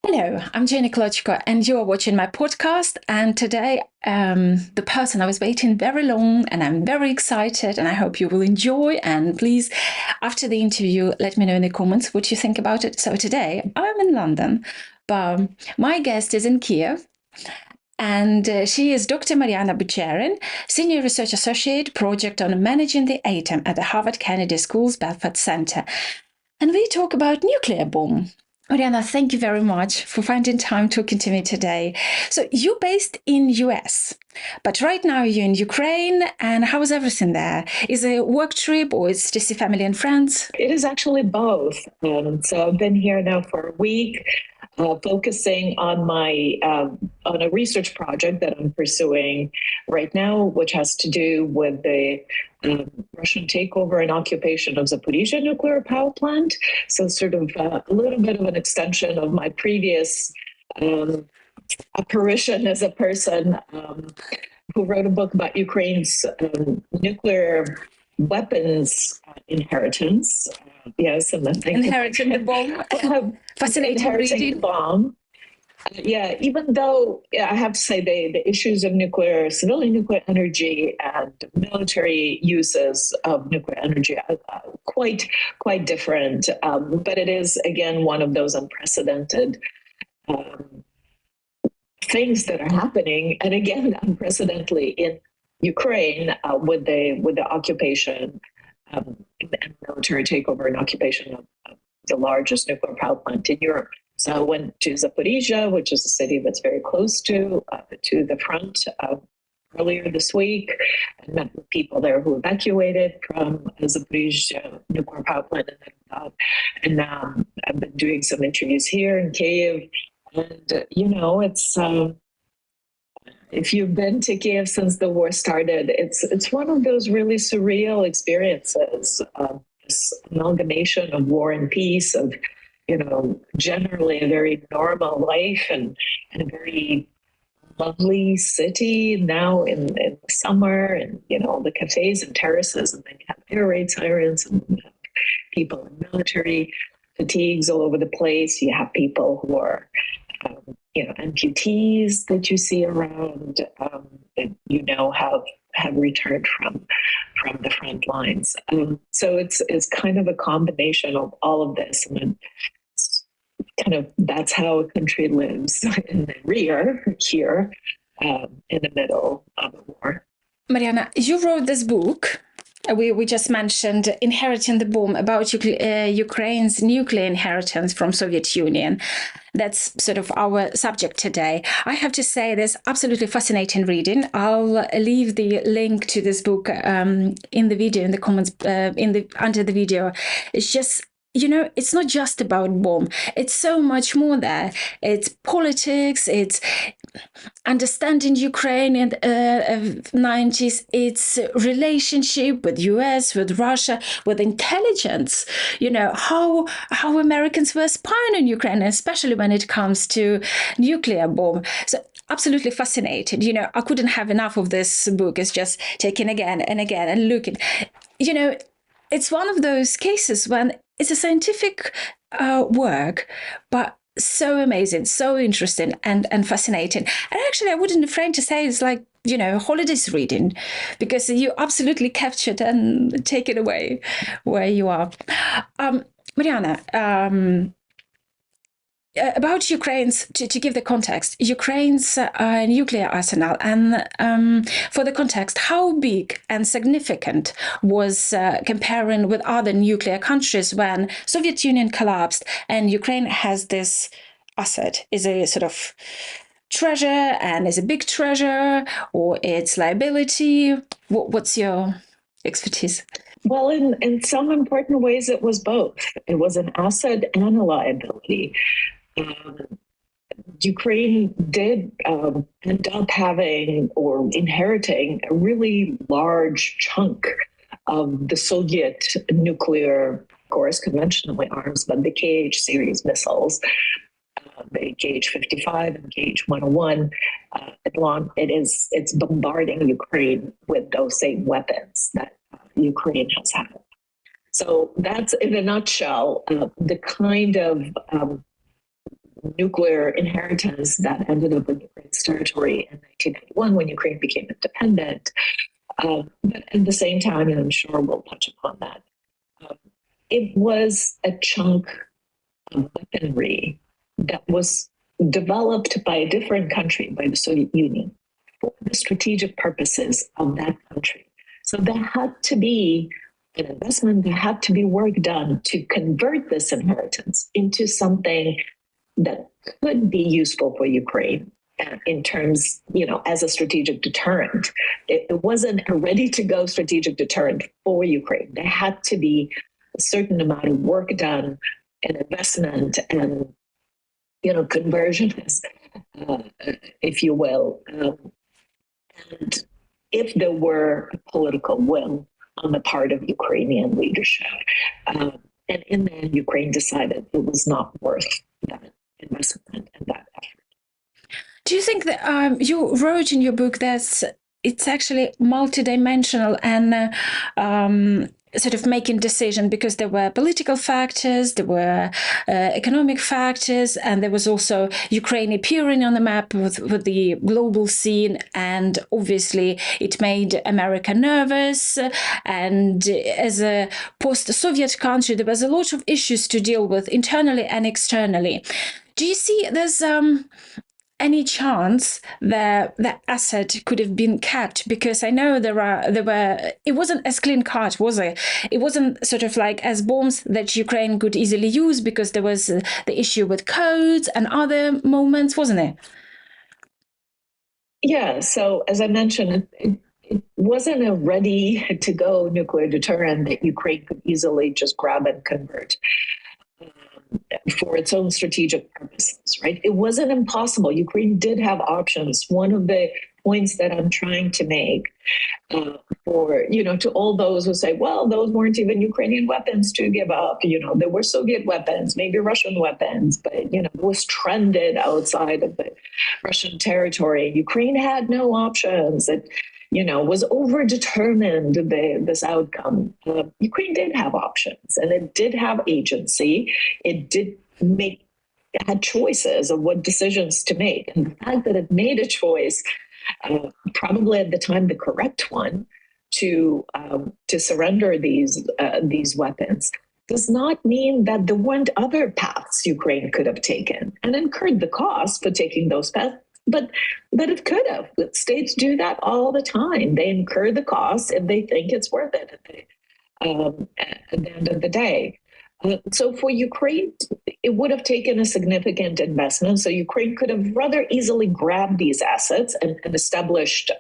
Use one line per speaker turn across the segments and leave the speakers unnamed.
Hello, I'm Jenny Klochko, and you are watching my podcast. And today, the person I was waiting very long, and I'm very excited, and I hope you will enjoy. And please, after the interview, let me know in the comments what you think about it. So today, I'm in London, but my guest is in Kiev. And she is Dr. Mariana Budjeryn, Senior Research Associate, Project on Managing the Atom at the Harvard Kennedy School's Belfast Center. And we talk about nuclear bomb. Mariana, thank you very much for finding time talking to me today. So you're based in US, but right now you're in Ukraine. And how is everything there? Is it a work trip or is just a family and friends?
It is actually both. So I've been here now for a week, focusing on my on a research project that I'm pursuing right now, which has to do with the Russian takeover and occupation of Zaporizhzhia nuclear power plant. So sort of a little bit of an extension of my previous apparition as a person who wrote a book about Ukraine's nuclear weapons inheritance. Yes, and then
Inheriting the bomb. Fascinating reading.
The bomb. Yeah, even though I have to say the issues of civilian nuclear energy and military uses of nuclear energy are quite different. But it is, again, one of those unprecedented things that are happening, and again, unprecedentedly in Ukraine with the occupation and military takeover and occupation of the largest nuclear power plant in Europe. So I went to Zaporizhzhia, which is a city that's very close to the front earlier this week, and met with people there who evacuated from Zaporizhzhia nuclear power plant, and I've been doing some interviews here in Kyiv. And, it's if you've been to Kiev since the war started, it's one of those really surreal experiences, this amalgamation of war and peace, of, generally a very normal life and a very lovely city now in the summer, and, the cafes and terraces, and then you have air raid sirens and you have people in military fatigues all over the place. You have people who are amputees that you see around, that have returned from the front lines. So it's kind of a combination of all of this, and it's that's how a country lives in the rear here, in the middle of a war.
Mariana, you wrote this book. We just mentioned Inheriting the Bomb, about Ukraine's nuclear inheritance from Soviet Union. That's sort of our subject today. I have to say, there's absolutely fascinating reading. I'll leave the link to this book in the video, in the comments, under the video. It's just, it's not just about bomb. It's so much more there. It's politics. It's understanding Ukraine in the 90s. It's relationship with US, with Russia, with intelligence. How Americans were spying on Ukraine, especially when it comes to nuclear bomb. So absolutely fascinated. I couldn't have enough of this book. It's just taking again and again and looking. It's one of those cases when it's a scientific work, but so amazing, so interesting and fascinating. And actually, I wouldn't be afraid to say it's like, holidays reading, because you absolutely captured and take it away where you are. Mariana, about Ukraine's, to give the context, Ukraine's nuclear arsenal, and for the context, how big and significant was comparing with other nuclear countries when Soviet Union collapsed and Ukraine has this asset? Is a sort of treasure, and is a big treasure, or it's liability? What's your expertise?
Well, in some important ways, it was both. It was an asset and a liability. Ukraine did end up having or inheriting a really large chunk of the Soviet nuclear, of course, conventionally arms, but the KH series missiles, the KH-55 and KH-101. It's bombarding Ukraine with those same weapons that Ukraine has had. So that's, in a nutshell, the kind of nuclear inheritance that ended up in Ukraine's territory in 1991 when Ukraine became independent. But at the same time, and I'm sure we'll touch upon that, it was a chunk of weaponry that was developed by a different country, by the Soviet Union, for the strategic purposes of that country. So there had to be an investment, there had to be work done to convert this inheritance into something that could be useful for Ukraine in terms, as a strategic deterrent. It wasn't a ready-to-go strategic deterrent for Ukraine. There had to be a certain amount of work done and investment and, conversion, if you will. And if there were a political will on the part of Ukrainian leadership, and in the end, Ukraine decided it was not worth that investment and that effort.
Do you think that you wrote in your book that it's actually multidimensional and sort of making decision, because there were political factors, there were economic factors, and there was also Ukraine appearing on the map with the global scene, and obviously it made America nervous, and as a post-Soviet country there was a lot of issues to deal with internally and externally. Do you see there's any chance that the asset could have been kept? Because I know it wasn't as clean cut, was it? It wasn't sort of like as bombs that Ukraine could easily use, because there was the issue with codes and other moments, wasn't it?
Yeah, so as I mentioned, it wasn't a ready-to-go nuclear deterrent that Ukraine could easily just grab and convert for its own strategic purposes, right? It wasn't impossible. Ukraine did have options. One of the points that I'm trying to make to all those who say, well, those weren't even Ukrainian weapons to give up. There were Soviet weapons, maybe Russian weapons, but, it was stranded outside of the Russian territory. Ukraine had no options. It, was overdetermined, this outcome. Ukraine did have options, and it did have agency. It had choices of what decisions to make. And the fact that it made a choice, probably at the time the correct one, to surrender these weapons, does not mean that there weren't other paths Ukraine could have taken and incurred the cost for taking those paths. But it could have. States do that all the time. They incur the costs if they think it's worth it at the end of the day. So for Ukraine, it would have taken a significant investment. So Ukraine could have rather easily grabbed these assets and established,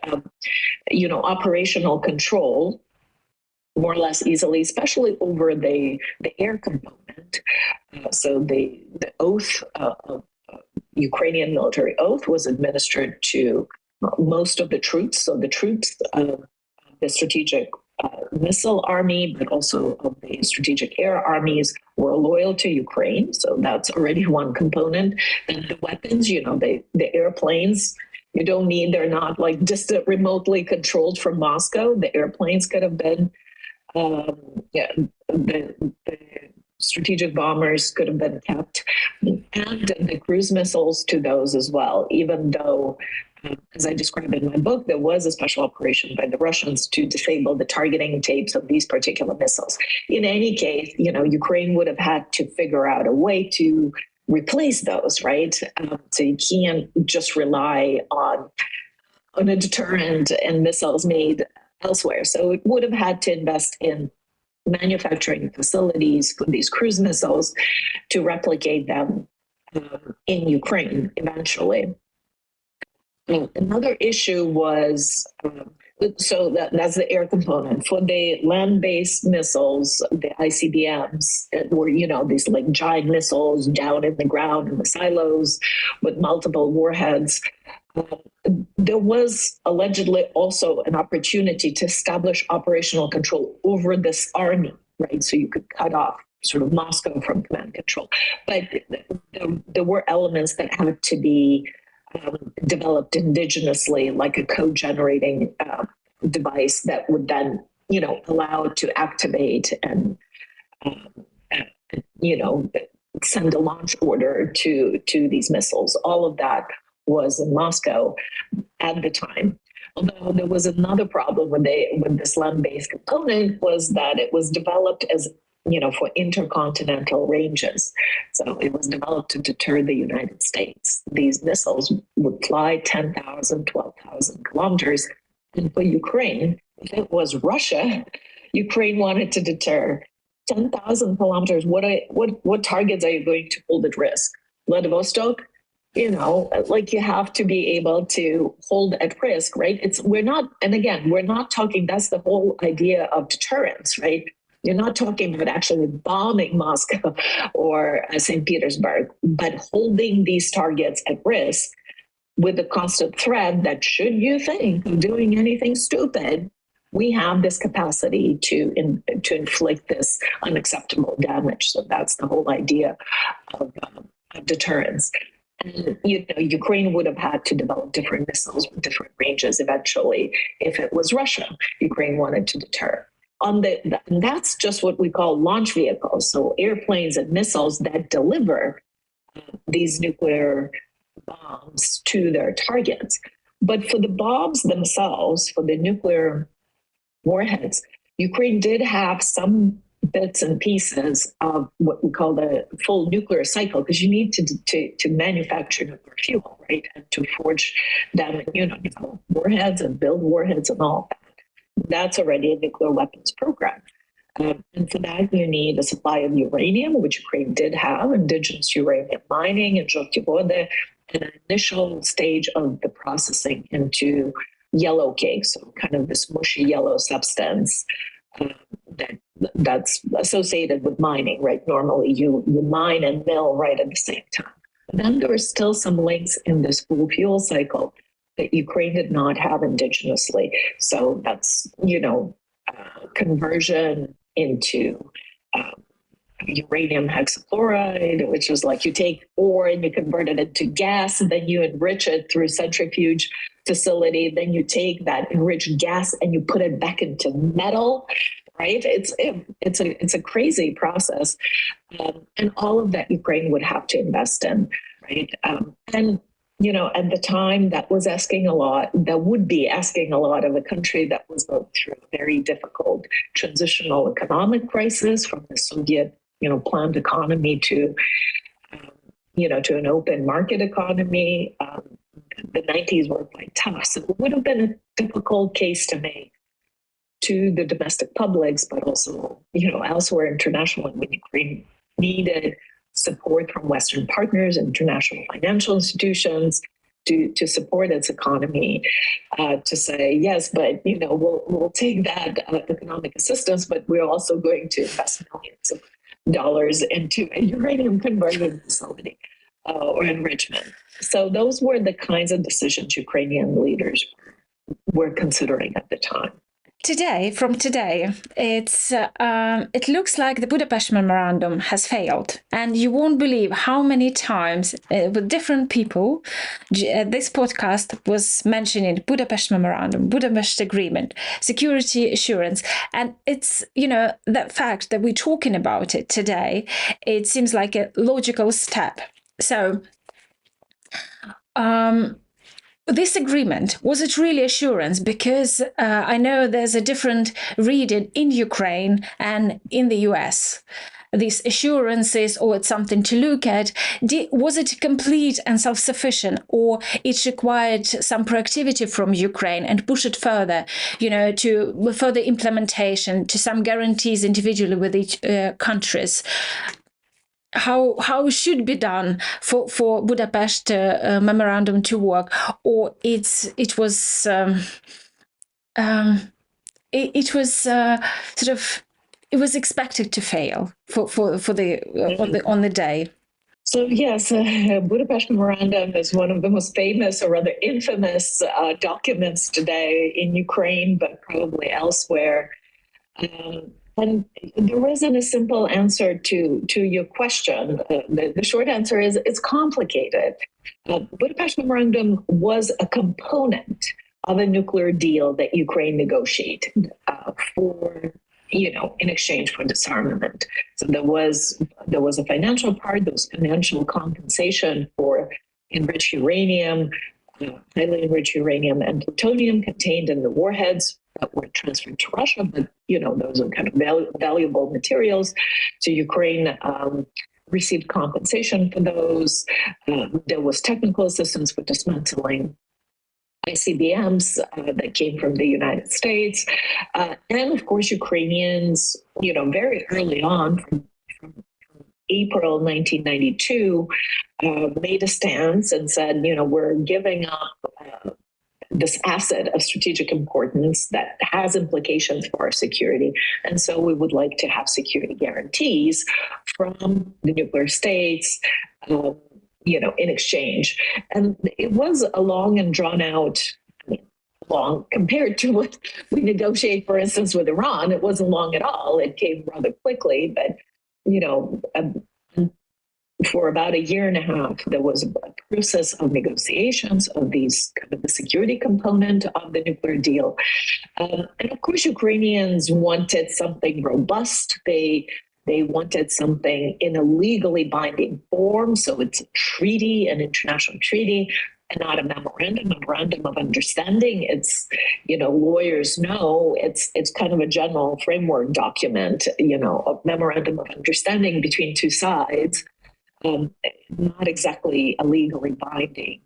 operational control more or less easily, especially over the air component. So the oath of Ukrainian military oath was administered to most of the troops. So the troops of the strategic missile army, but also of the strategic air armies, were loyal to Ukraine. So that's already one component. Then the weapons, the airplanes, they're not like distant, remotely controlled from Moscow. The airplanes could have been, the strategic bombers could have been kept, and the cruise missiles to those as well, even though, as I described in my book, there was a special operation by the Russians to disable the targeting tapes of these particular missiles. In any case, Ukraine would have had to figure out a way to replace those, right? So you can't just rely on a deterrent and missiles made elsewhere. So it would have had to invest in manufacturing facilities for these cruise missiles to replicate them in Ukraine eventually. Another issue was, that's the air component. For the land-based missiles, the ICBMs, were, these like giant missiles down in the ground in the silos with multiple warheads. There was allegedly also an opportunity to establish operational control over this army, right? So you could cut off sort of Moscow from command control. But there were elements that had to be developed indigenously, like a code generating device that would then, allow it to activate and, send a launch order to these missiles. All of that was in Moscow at the time. Although there was another problem with this land-based component, was that it was developed as, for intercontinental ranges. So it was developed to deter the United States. These missiles would fly 10,000, 12,000 kilometers. And for Ukraine, if it was Russia, Ukraine wanted to deter 10,000 kilometers. What targets are you going to hold at risk? Vladivostok? You have to be able to hold at risk, right? We're not talking, that's the whole idea of deterrence, right? You're not talking about actually bombing Moscow or St. Petersburg, but holding these targets at risk with the constant threat that should you think of doing anything stupid, we have this capacity to inflict this unacceptable damage. So that's the whole idea of deterrence. And, Ukraine would have had to develop different missiles with different ranges eventually if it was Russia Ukraine wanted to deter. And that's just what we call launch vehicles. So airplanes and missiles that deliver these nuclear bombs to their targets. But for the bombs themselves, for the nuclear warheads, Ukraine did have some bits and pieces of what we call the full nuclear cycle, because you need to manufacture nuclear fuel, right? And to forge them, warheads and build warheads and all that. That's already a nuclear weapons program. And for that, you need a supply of uranium, which Ukraine did have, indigenous uranium mining in Zhovty Vody, and an initial stage of the processing into yellow cake, so kind of this mushy yellow substance that's associated with mining, right? Normally you mine and mill right at the same time. But then there are still some links in this full fuel cycle that Ukraine did not have indigenously. So that's, conversion into uranium hexafluoride, which is like you take ore and you convert it into gas, and then you enrich it through centrifuge facility. Then you take that enriched gas and you put it back into metal, right? It's a crazy process. And all of that Ukraine would have to invest in, right? And at the time that was asking a lot, that would be asking a lot of a country that was going through a very difficult transitional economic crisis from the Soviet, planned economy to an open market economy. The 90s were quite tough. So it would have been a difficult case to make to the domestic publics, but also, elsewhere internationally when Ukraine needed support from Western partners, international financial institutions to support its economy, to say, yes, but, we'll take that economic assistance, but we're also going to invest millions of dollars into a uranium conversion facility or enrichment. So those were the kinds of decisions Ukrainian leaders were considering at the time.
From today, it looks like the Budapest Memorandum has failed, and you won't believe how many times with different people this podcast was mentioning Budapest Memorandum, Budapest Agreement, security assurance, and it's that fact that we're talking about it today. It seems like a logical step. So. This agreement, was it really assurance? Because I know there's a different reading in Ukraine and in the US. These assurances, or it's something to look at. Was it complete and self-sufficient, or it required some proactivity from Ukraine and push it further, to further implementation, to some guarantees individually with each countries? How should be done for Budapest Memorandum to work, or it was it was expected to fail on the day.
So yes, Budapest Memorandum is one of the most famous, or rather infamous, documents today in Ukraine, but probably elsewhere. And there isn't a simple answer to your question. The short answer is it's complicated. Budapest Memorandum was a component of a nuclear deal that Ukraine negotiated for in exchange for disarmament. So there was a financial part, there was financial compensation for enriched uranium, highly enriched uranium and plutonium contained in the warheads that were transferred to Russia. But, those are kind of valuable materials. So Ukraine received compensation for those. There was technical assistance for dismantling ICBMs that came from the United States. And of course, Ukrainians, very early on, from April 1992, made a stance and said, we're giving up this asset of strategic importance that has implications for our security. And so we would like to have security guarantees from the nuclear states, in exchange. And it was a long and drawn out, long compared to what we negotiate, for instance, with Iran. It wasn't long at all. It came rather quickly, but, for about a year and a half, there was a process of negotiations of these kind of the security component of the nuclear deal. And of course, Ukrainians wanted something robust. They wanted something in a legally binding form. So it's a treaty, an international treaty, and not a memorandum of understanding. It's, lawyers know it's kind of a general framework document, a memorandum of understanding between two sides. Not exactly a legally binding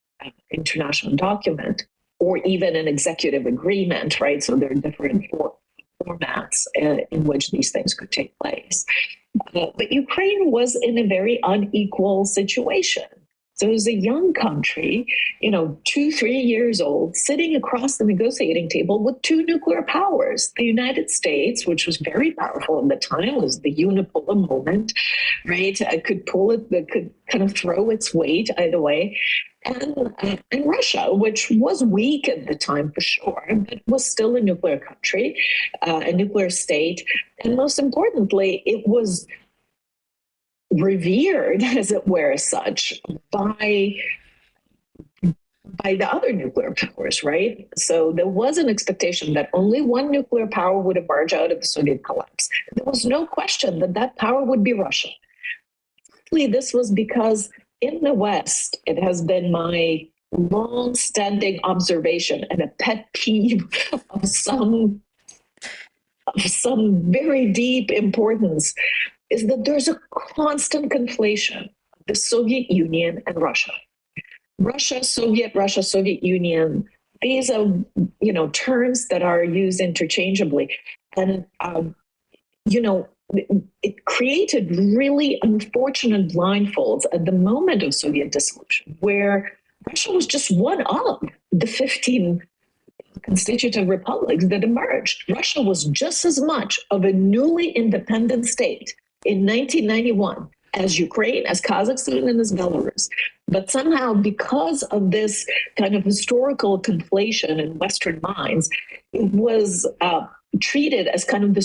international document or even an executive agreement, right? So there are different formats in which these things could take place. But Ukraine was in a very unequal situation. So it was a young country, 2-3 years old, sitting across the negotiating table with two nuclear powers. The United States, which was very powerful at the time, was the unipolar moment, right? It could pull it, that could kind of throw its weight either way. And Russia, which was weak at the time for sure, but was still a nuclear country, a nuclear state. And most importantly, it was revered, as it were, as such by the other nuclear powers, right? So there was an expectation that only one nuclear power would emerge out of the Soviet collapse. There was no question that power would be Russia. This was because in the West, it has been my long-standing observation and a pet peeve of some very deep importance is that there's a constant conflation of the Soviet Union and Russia. Russia, Soviet Union, these are, terms that are used interchangeably. And, it created really unfortunate blindfolds at the moment of Soviet dissolution, where Russia was just one of the 15 constitutive republics that emerged. Russia was just as much of a newly independent state in 1991 as Ukraine, as Kazakhstan, and as Belarus. But somehow, because of this kind of historical conflation in Western minds, it was treated as kind of the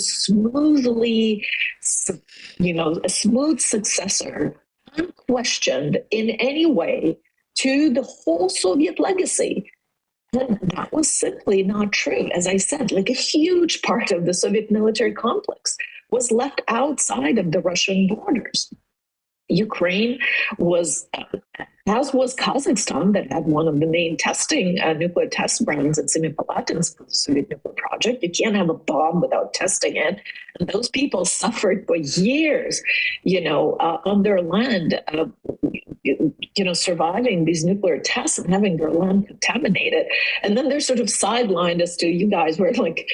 a smooth successor, unquestioned in any way, to the whole Soviet legacy. And that was simply not true. As I said, like a huge part of the Soviet military complex was left outside of the Russian borders. Ukraine was, as was Kazakhstan, that had one of the main testing nuclear test grounds at Semipalatinsk for the Soviet nuclear project. You can't have a bomb without testing it. And those people suffered for years, on their land, surviving these nuclear tests and having their land contaminated. And then they're sort of sidelined as to, you guys were like,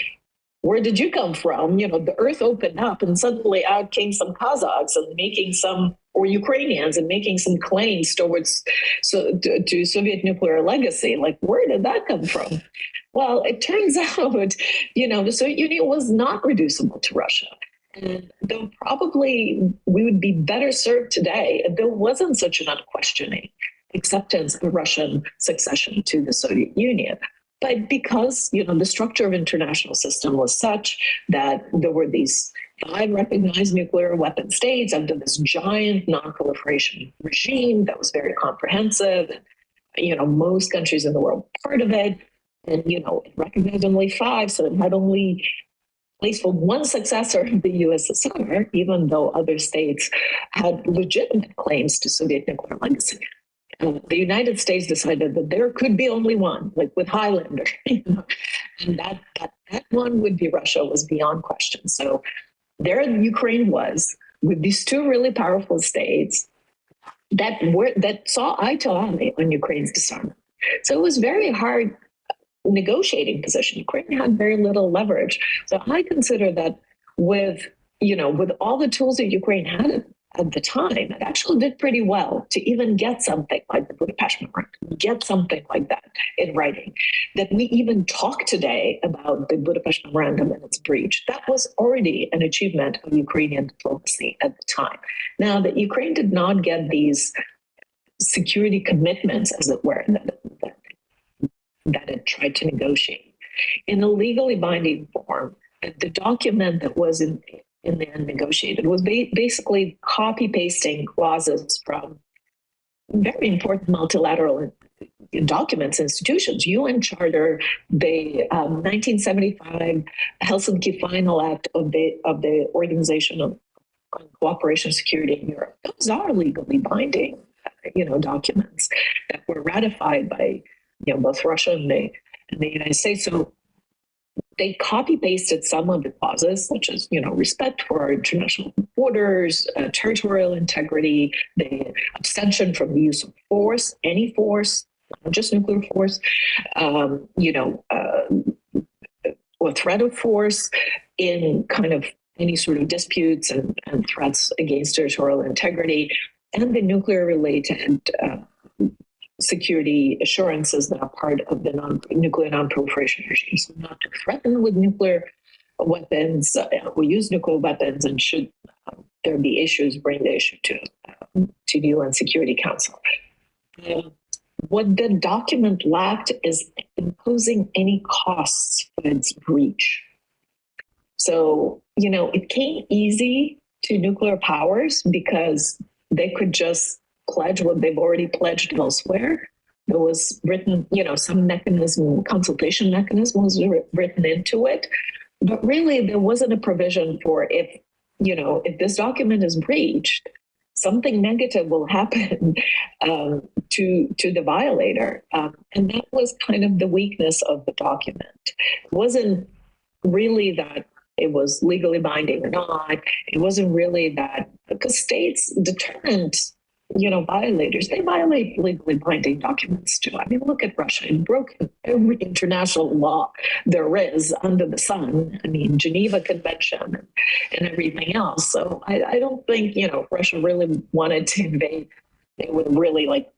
where did you come from? The earth opened up and suddenly out came some Kazakhs and or Ukrainians and making some claims towards to Soviet nuclear legacy. Like, where did that come from? Well, it turns out, the Soviet Union was not reducible to Russia. And though probably we would be better served today if there wasn't such an unquestioning acceptance of Russian succession to the Soviet Union. But because, the structure of international system was such that there were these 5 recognized nuclear weapon states under this giant non-proliferation regime that was very comprehensive. Most countries in the world were part of it. And, it recognized only 5, so it had only least for one successor of the USSR, even though other states had legitimate claims to Soviet nuclear legacy. The United States decided that there could be only one, like with Highlander, and that one would be Russia was beyond question. So there Ukraine was with these two really powerful states that saw eye to eye on Ukraine's disarmament. So it was very hard negotiating position. Ukraine had very little leverage. So I consider that with all the tools that Ukraine had at the time, it actually did pretty well to even get something like the Budapest Memorandum, get something like that in writing. That we even talk today about the Budapest Memorandum and its breach. That was already an achievement of Ukrainian diplomacy at the time. Now, that Ukraine did not get these security commitments, as it were, that it tried to negotiate in a legally binding form. The document that was in the end negotiated was basically copy pasting clauses from very important multilateral documents, institutions, UN Charter, the 1975 Helsinki Final Act of the Organization on Cooperation and Security in Europe. Those are legally binding, documents that were ratified by both Russia and the United States. So they copy pasted some of the clauses, such as respect for our international borders, territorial integrity, the abstention from the use of force, any force, not just nuclear force, or threat of force in kind of any sort of disputes and threats against territorial integrity, and the nuclear related security assurances that are part of the nuclear non-proliferation regime. So not to threaten with nuclear weapons or use nuclear weapons, and should there be issues, bring the issue to the UN Security Council. What the document lacked is imposing any costs for its breach. So, it came easy to nuclear powers because they could just pledge what they've already pledged elsewhere. There was written, some mechanism, consultation mechanism was written into it. But really, there wasn't a provision for if this document is breached, something negative will happen to the violator. And that was kind of the weakness of the document. It wasn't really that it was legally binding or not. It wasn't really that, because states determined violators, they violate legally binding documents too. I mean, look at Russia. It broke every international law there is under the sun. I mean, Geneva Convention and everything else. So I don't think, Russia really wanted to invade. They would really looked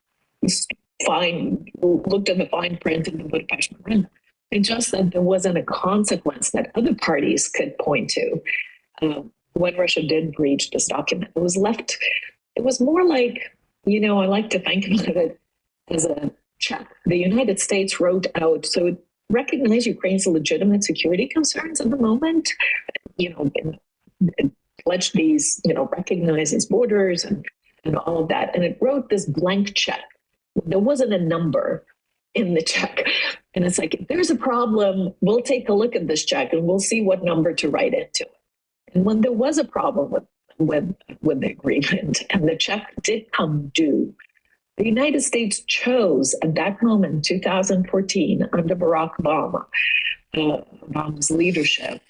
at the fine print in the Budapest Memorandum. It's just that there wasn't a consequence that other parties could point to when Russia did breach this document. It was more like, I like to think about it as a check. The United States wrote out, so it recognized Ukraine's legitimate security concerns at the moment, and pledged these, recognize its borders and all of that. And it wrote this blank check. There wasn't a number in the check. And it's like, if there's a problem, we'll take a look at this check and we'll see what number to write into it. And when there was a problem with the agreement and the check did come due, the United States chose at that moment, 2014, under Barack Obama's leadership,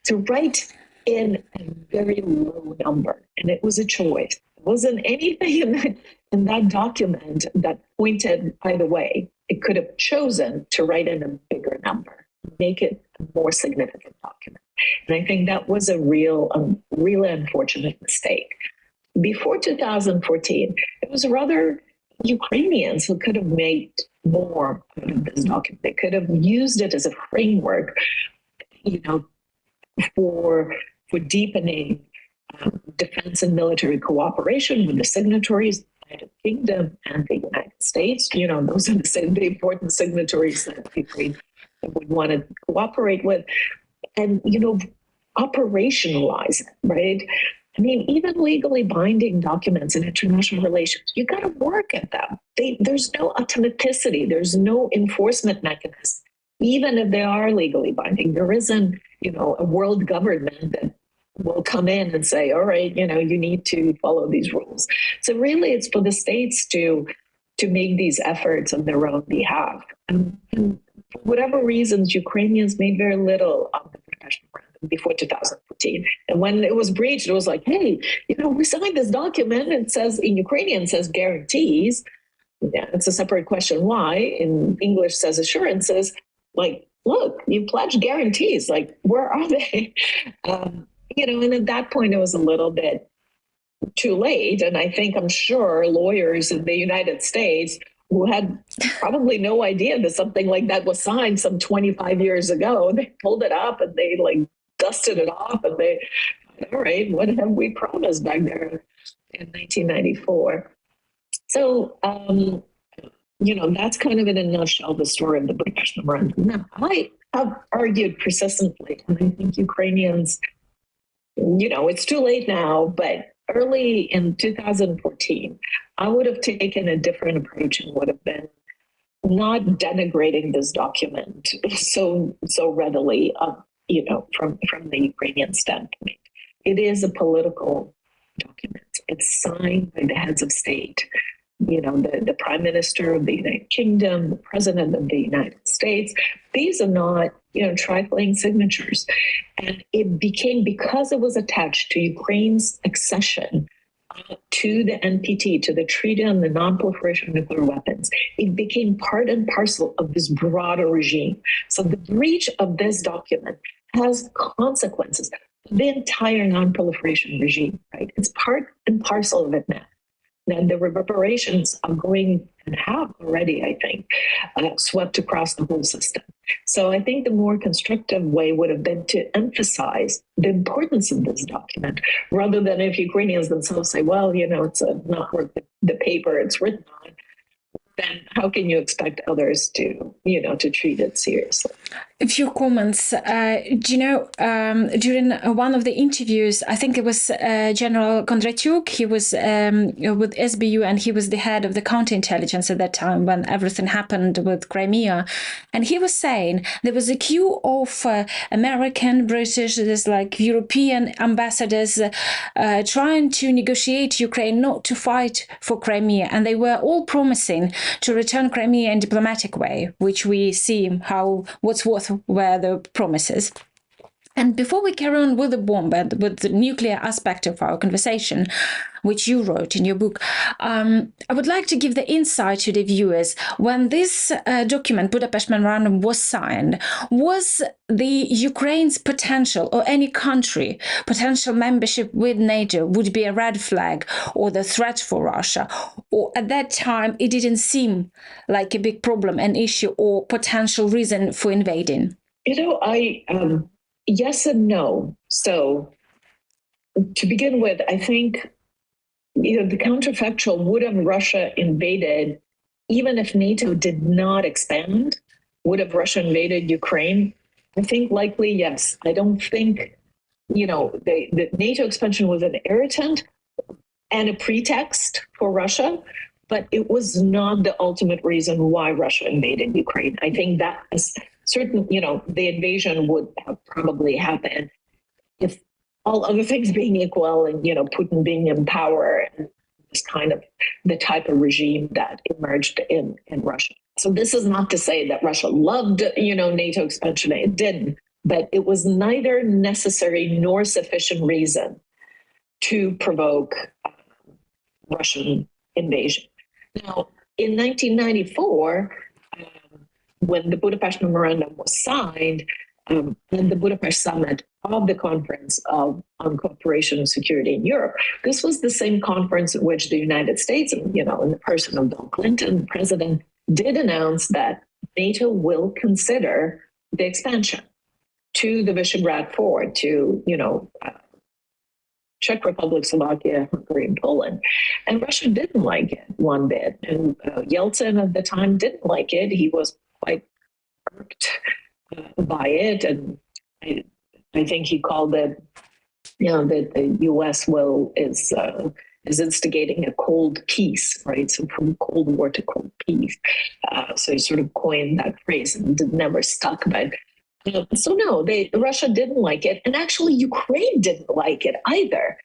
to write in a very low number. And it was a choice. It wasn't anything in that document that pointed either way. It could have chosen to write in a bigger number, make it a more significant document. And I think that was a really unfortunate mistake. Before 2014, it was rather Ukrainians who could have made more out of this document. They could have used it as a framework, for deepening defense and military cooperation with the signatories, the United Kingdom and the United States. Those are the important signatories that Ukraine would want to cooperate with. And, operationalize it, right? I mean, even legally binding documents in international relations, you got to work at them. There's no automaticity. There's no enforcement mechanism. Even if they are legally binding, there isn't a world government that will come in and say, all right, you need to follow these rules. So really it's for the states to make these efforts on their own behalf. And for whatever reasons, Ukrainians made very little of the Budapest Memorandum before 2014. And when it was breached, it was like, hey, we signed this document. It says, in Ukrainian, it says guarantees. Yeah, it's a separate question why. In English, says assurances. Like, look, you pledged guarantees. Like, where are they? And at that point, it was a little bit too late. And I'm sure lawyers in the United States who had probably no idea that something like that was signed some 25 years ago, they pulled it up and they dusted it off and all right, what have we promised back there in 1994? So, that's kind of in a nutshell the story of the Budapest Memorandum. Now, I have argued persistently, and I think Ukrainians, it's too late now, but early in 2014, I would have taken a different approach and would have been not denigrating this document so readily, from the Ukrainian standpoint. It is a political document. It's signed by the heads of state. The Prime Minister of the United Kingdom, the President of the United States. These are not, trifling signatures. And it became, because it was attached to Ukraine's accession to the NPT, to the Treaty on the Non-Proliferation of Nuclear Weapons, it became part and parcel of this broader regime. So the breach of this document has consequences for the entire non-proliferation regime, right? It's part and parcel of it now. And the reverberations are going and have already, I think, swept across the whole system. So I think the more constructive way would have been to emphasize the importance of this document, rather than if Ukrainians themselves say, well, it's not worth the paper it's written on, then how can you expect others to treat it seriously?
A few comments. During one of the interviews, I think it was General Kondratyuk, he was with SBU, and he was the head of the counterintelligence at that time when everything happened with Crimea. And he was saying there was a queue of American, British, European ambassadors trying to negotiate Ukraine not to fight for Crimea. And they were all promising to return Crimea in a diplomatic way, which we see what's worth were the promises. And before we carry on with the bomb and with the nuclear aspect of our conversation, which you wrote in your book, I would like to give the insight to the viewers. When this document, Budapest Memorandum, was signed, was the Ukraine's potential, or any country potential membership with NATO, would be a red flag or the threat for Russia? Or at that time, it didn't seem like a big problem, an issue, or potential reason for invading?
Yes and no. So to begin with, I think, the counterfactual, would have Russia invaded, even if NATO did not expand, would have Russia invaded Ukraine? I think likely yes. I don't think, the NATO expansion was an irritant and a pretext for Russia, but it was not the ultimate reason why Russia invaded Ukraine. I think that is certain, the invasion would have probably happened if all other things being equal and, Putin being in power and this kind of the type of regime that emerged in Russia. So this is not to say that Russia loved, NATO expansion. It didn't, but it was neither necessary nor sufficient reason to provoke Russian invasion. Now, in 1994, when the Budapest Memorandum was signed, and the Budapest Summit of the Conference on Cooperation and Security in Europe, this was the same conference in which the United States, in the person of Bill Clinton, the president, did announce that NATO will consider the expansion to the Visegrad Four, to, Czech Republic, Slovakia, Hungary, and Poland. And Russia didn't like it one bit. And Yeltsin at the time didn't like it. He was quite irked by it. And I think he called it, that the U.S. is instigating a cold peace, right? So from Cold War to cold peace. So he sort of coined that phrase and it never stuck. But So no, Russia didn't like it, and actually Ukraine didn't like it either.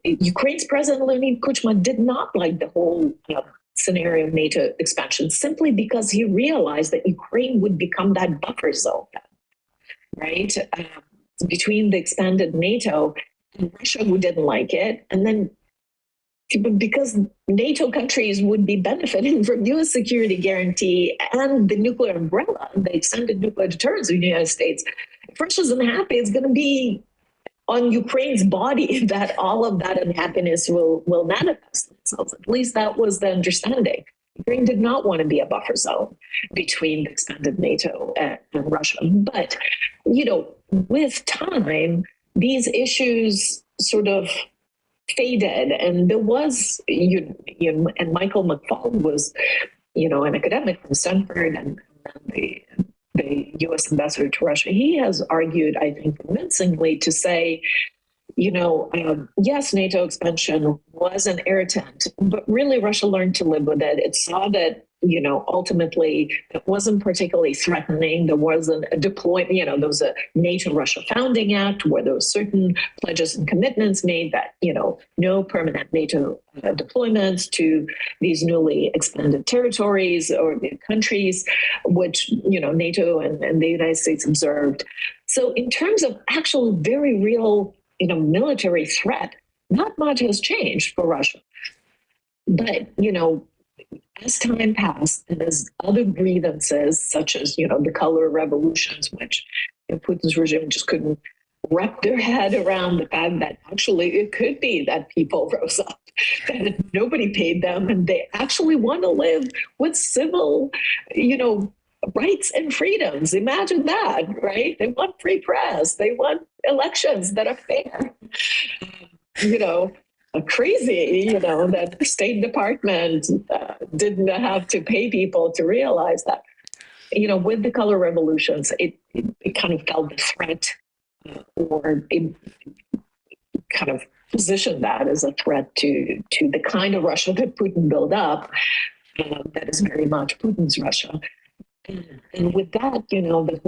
Ukraine's President Leonid Kuchma did not like the whole scenario of NATO expansion simply because he realized that Ukraine would become that buffer zone, right, between the expanded NATO and Russia, who didn't like it, and then because NATO countries would be benefiting from U.S. security guarantee and the nuclear umbrella, the extended nuclear deterrence of the United States. If Russia's unhappy, it's going to be on Ukraine's body that all of that unhappiness will manifest themselves. At least that was the understanding. Ukraine did not want to be a buffer zone between the expanded NATO and Russia. But, with time, these issues sort of faded, and there was, and Michael McFaul was, an academic from Stanford and the U.S. ambassador to Russia. He has argued, I think, convincingly to say, yes, NATO expansion was an irritant, but really Russia learned to live with it. It saw that, ultimately it wasn't particularly threatening. There wasn't a deployment, there was a NATO-Russia Founding Act where there were certain pledges and commitments made that, no permanent NATO deployments to these newly expanded territories or countries, which, NATO and the United States observed. So in terms of actual very real military threat, not much has changed for Russia. But, as time passed and as other grievances, such as, the color revolutions, which Putin's regime just couldn't wrap their head around the fact that actually it could be that people rose up, that nobody paid them, and they actually want to live with civil, rights and freedoms. Imagine that, right? They want free press. They want elections that are fair. Crazy, that the State Department didn't have to pay people to realize that. With the color revolutions, it kind of felt the threat, or it kind of positioned that as a threat to the kind of Russia that Putin built up, that is very much Putin's Russia. And with that, the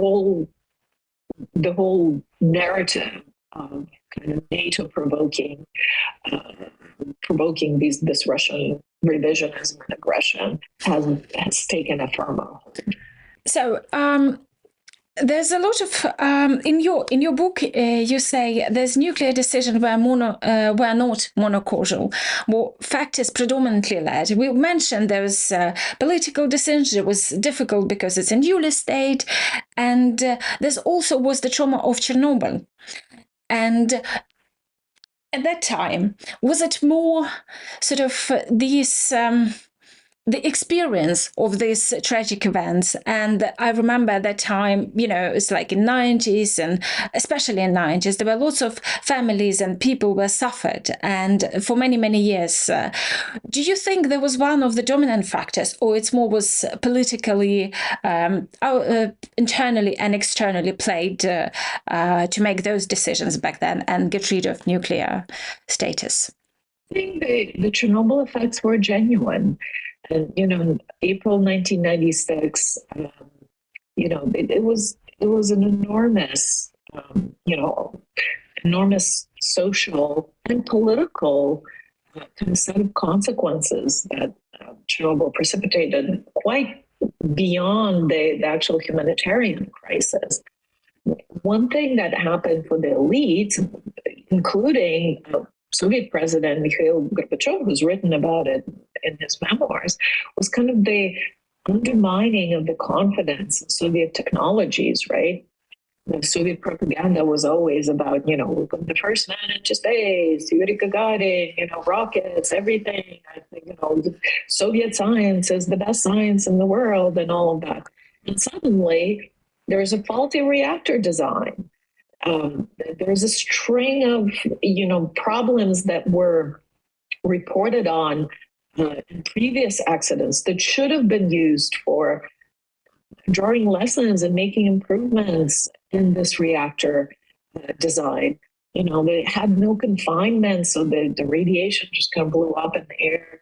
whole narrative of kind of NATO provoking this Russian revisionism and aggression has taken a firmer hold.
So there's a lot of in your book you say there's nuclear decisions were not monocausal, where factors predominantly led. We mentioned there was political decisions. It was difficult because it's a newly state, and there's also was the trauma of Chernobyl. And at that time, was it more sort of these the experience of these tragic events? And I remember at that time, it's like in 90s, and especially in 90s, there were lots of families and people were suffered, and for many, many years. Do you think there was one of the dominant factors, or it's more was politically, internally and externally played to make those decisions back then and get rid of nuclear status?
I think the Chernobyl effects were genuine. And, in April 1996, it was an enormous, enormous social and political kind of set of consequences that Chernobyl precipitated, quite beyond the actual humanitarian crisis. One thing that happened for the elite, including Soviet President Mikhail Gorbachev, who's written about it in his memoirs, was kind of the undermining of the confidence in Soviet technologies, right? The Soviet propaganda was always about, the first man into space, Yuri Gagarin, rockets, everything. I think, Soviet science is the best science in the world and all of that. And suddenly there's a faulty reactor design. There's a string of, problems that were reported on in previous accidents that should have been used for drawing lessons and making improvements in this reactor design. They had no confinement, so the radiation just kind of blew up in the air.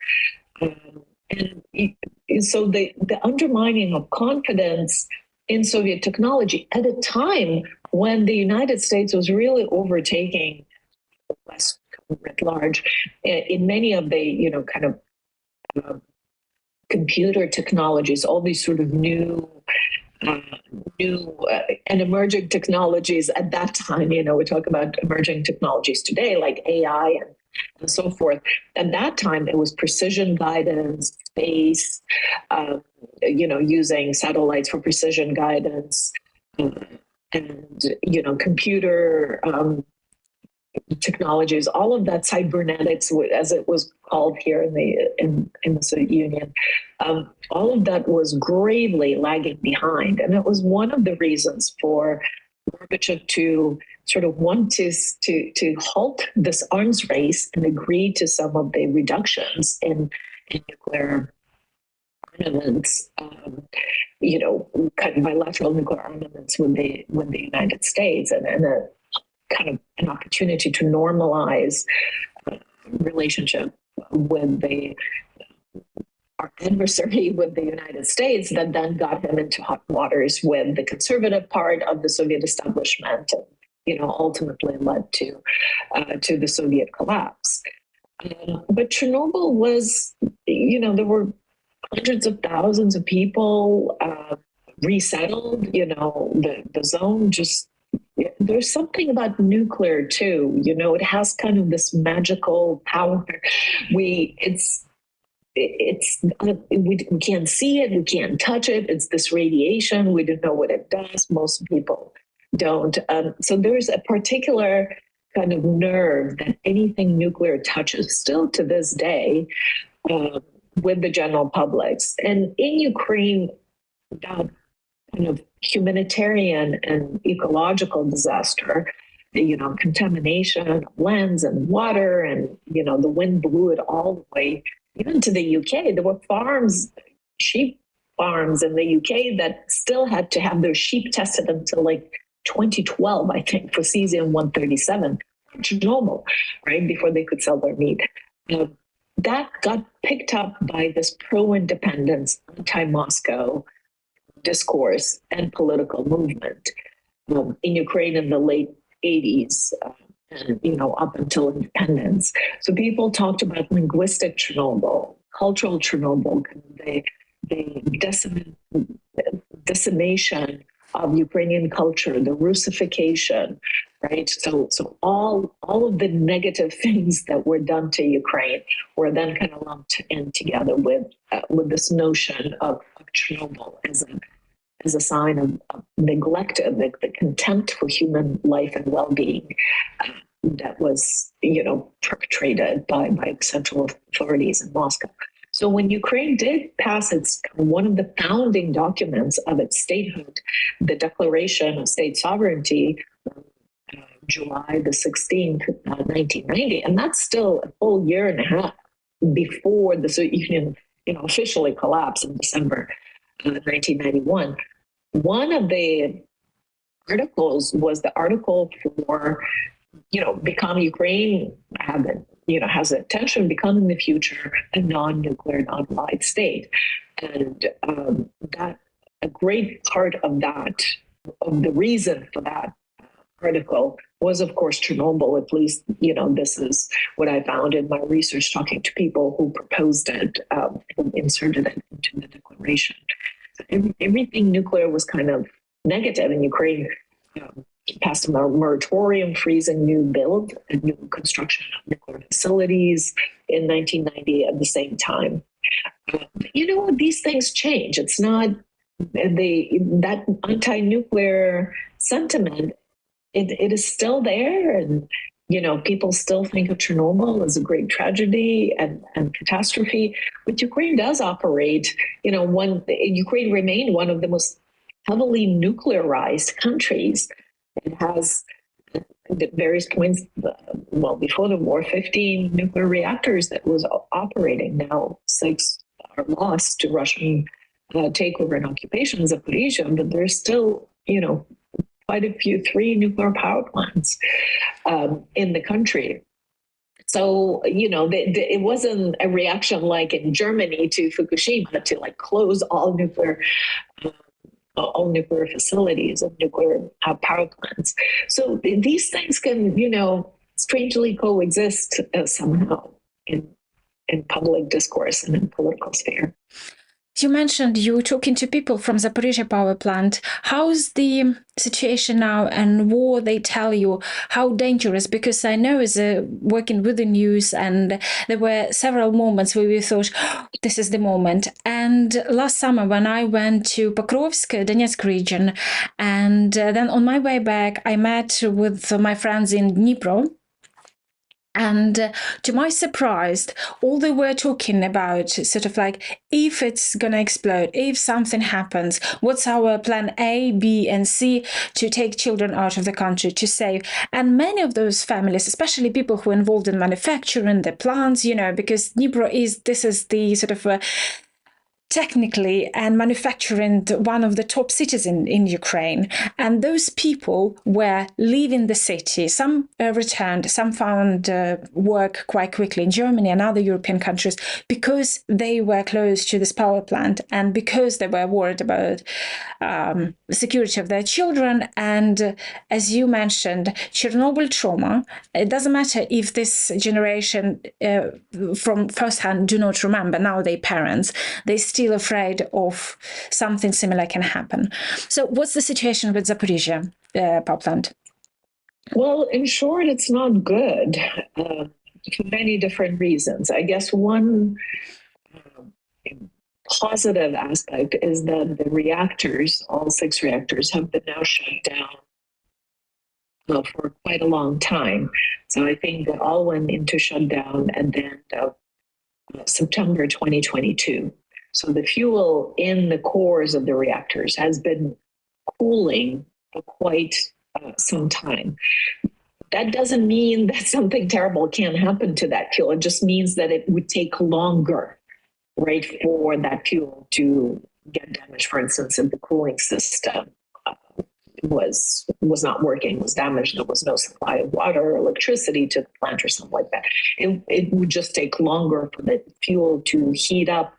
And so the undermining of confidence in Soviet technology at a time when the United States was really overtaking the West at large in many of the, kind of computer technologies, all these sort of new and emerging technologies at that time. We talk about emerging technologies today, like AI and so forth. At that time, it was precision guidance, space, using satellites for precision guidance, and computer technologies, all of that, cybernetics, as it was called here in the Soviet Union, all of that was gravely lagging behind. And it was one of the reasons for Gorbachev to sort of want to halt this arms race and agree to some of the reductions in nuclear armaments, kind of bilateral nuclear armaments with the United States, and a kind of an opportunity to normalize relationship with our adversary, with the United States, that then got him into hot waters with the conservative part of the Soviet establishment, and ultimately led to the Soviet collapse. But Chernobyl was, there were hundreds of thousands of people resettled. The zone just. There's something about nuclear too. It has kind of this magical power. We can't see it, we can't touch it. It's this radiation. We don't know what it does. Most people don't. So there's a particular kind of nerve that anything nuclear touches still to this day with the general publics. And in Ukraine, that kind of humanitarian and ecological disaster, contamination of lands and water, and, the wind blew it all the way, even to the UK. There were sheep farms in the UK that still had to have their sheep tested until like 2012, I think, for cesium-137, Chernobyl, right, before they could sell their meat. That got picked up by this pro-independence, anti-Moscow discourse and political movement in Ukraine in the late 80s, and up until independence. So people talked about linguistic Chernobyl, cultural Chernobyl, the decimation of Ukrainian culture, the Russification, right? So all of the negative things that were done to Ukraine were then kind of lumped in together with this notion of Chernobyl as a sign of neglect, of the contempt for human life and well-being that was, perpetrated by central authorities in Moscow. So when Ukraine did pass one of the founding documents of its statehood, the Declaration of State Sovereignty, July the 16th, 1990, and that's still a full year and a half before the Soviet Union, officially collapsed in December 1991. One of the articles was the article for, become Ukraine has the intention of becoming in the future a non-nuclear, non-allied state. And that a great part of the reason for that article was, of course, Chernobyl. At least, this is what I found in my research, talking to people who proposed it, who inserted it into the declaration. So everything nuclear was kind of negative, and Ukraine passed a moratorium freezing new build and new construction of nuclear facilities in 1990 at the same time. These things change. It's not that anti-nuclear sentiment. It is still there, and people still think of Chernobyl as a great tragedy and catastrophe. But Ukraine does operate. Ukraine remained one of the most heavily nuclearized countries. It has, at various points, before the war, 15 nuclear reactors that was operating. Now 6 are lost to Russian takeover and occupation of Zaporizhzhia, but there's still, quite a few, 3 nuclear power plants in the country. So, it wasn't a reaction like in Germany to Fukushima to close all nuclear all nuclear facilities and nuclear power plants. So these things can, strangely coexist somehow in public discourse and in political sphere.
You mentioned you were talking to people from Zaporizhzhia power plant. How's the situation now, and what they tell you? How dangerous? Because I know as working with the news, and there were several moments where we thought, oh, this is the moment. And last summer when I went to Pokrovsk, Donetsk region, and then on my way back, I met with my friends in Dnipro. And to my surprise, all they were talking about, sort of like, if it's going to explode, if something happens, what's our plan A, B, and C to take children out of the country, to save. And many of those families, especially people who are involved in manufacturing, the plants, because Dnipro this is the sort of technically and manufacturing one of the top cities in Ukraine. And those people were leaving the city. Some returned, some found work quite quickly in Germany and other European countries because they were close to this power plant and because they were worried about the security of their children. And as you mentioned, Chernobyl trauma, it doesn't matter if this generation from firsthand do not remember, now they're parents, they still afraid of something similar can happen. So what's the situation with Zaporizhzhia power plant?
Well, in short, it's not good for many different reasons. I guess one positive aspect is that the reactors, all 6 reactors, have been now shut down for quite a long time. So I think they all went into shutdown at the end of September 2022. So the fuel in the cores of the reactors has been cooling for quite some time. That doesn't mean that something terrible can't happen to that fuel. It just means that it would take longer, right, for that fuel to get damaged. For instance, if the cooling system was not working, was damaged, there was no supply of water or electricity to the plant or something like that. It would just take longer for the fuel to heat up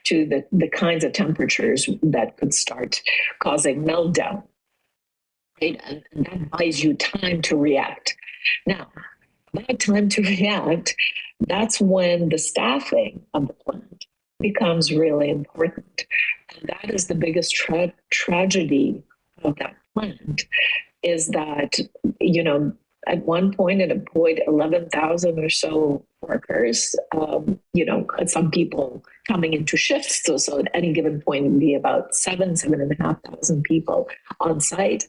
to the kinds of temperatures that could start causing meltdown. Right? And that buys you time to react. Now, that time to react, that's when the staffing of the plant becomes really important. And that is the biggest tragedy of that plant, is that, at one point it employed 11,000 or so workers, some people coming into shifts. So at any given point, it would be about 7,500 people on site.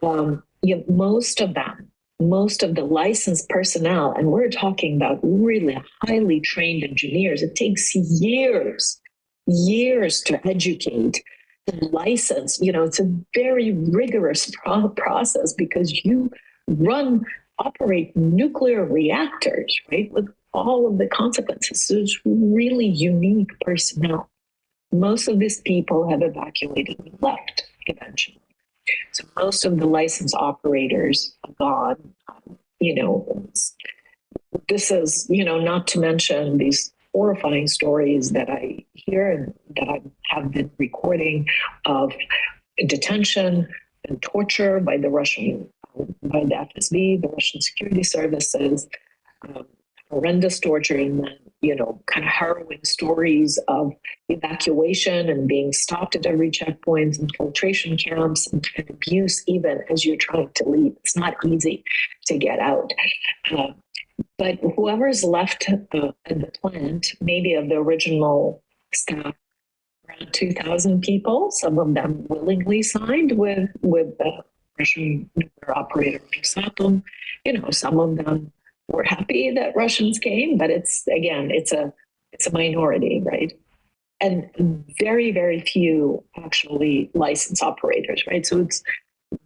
Most of the licensed personnel, and we're talking about really highly trained engineers, it takes years to educate and license. It's a very rigorous process because you operate nuclear reactors, right, with all of the consequences. So it's really unique personnel. Most of these people have evacuated and left eventually. So most of the licensed operators are gone. This is, not to mention these horrifying stories that I hear and that I have been recording of detention and torture by the FSB, the Russian security services, horrendous torture, and then, kind of harrowing stories of evacuation and being stopped at every checkpoint, infiltration camps, and abuse even as you're trying to leave. It's not easy to get out. But whoever's left at the plant, maybe of the original staff, around 2,000 people, some of them willingly signed with the Russian nuclear operator Rosatom. Some of them were happy that Russians came, but it's a minority, right? And very, very few actually licensed operators, right? So it's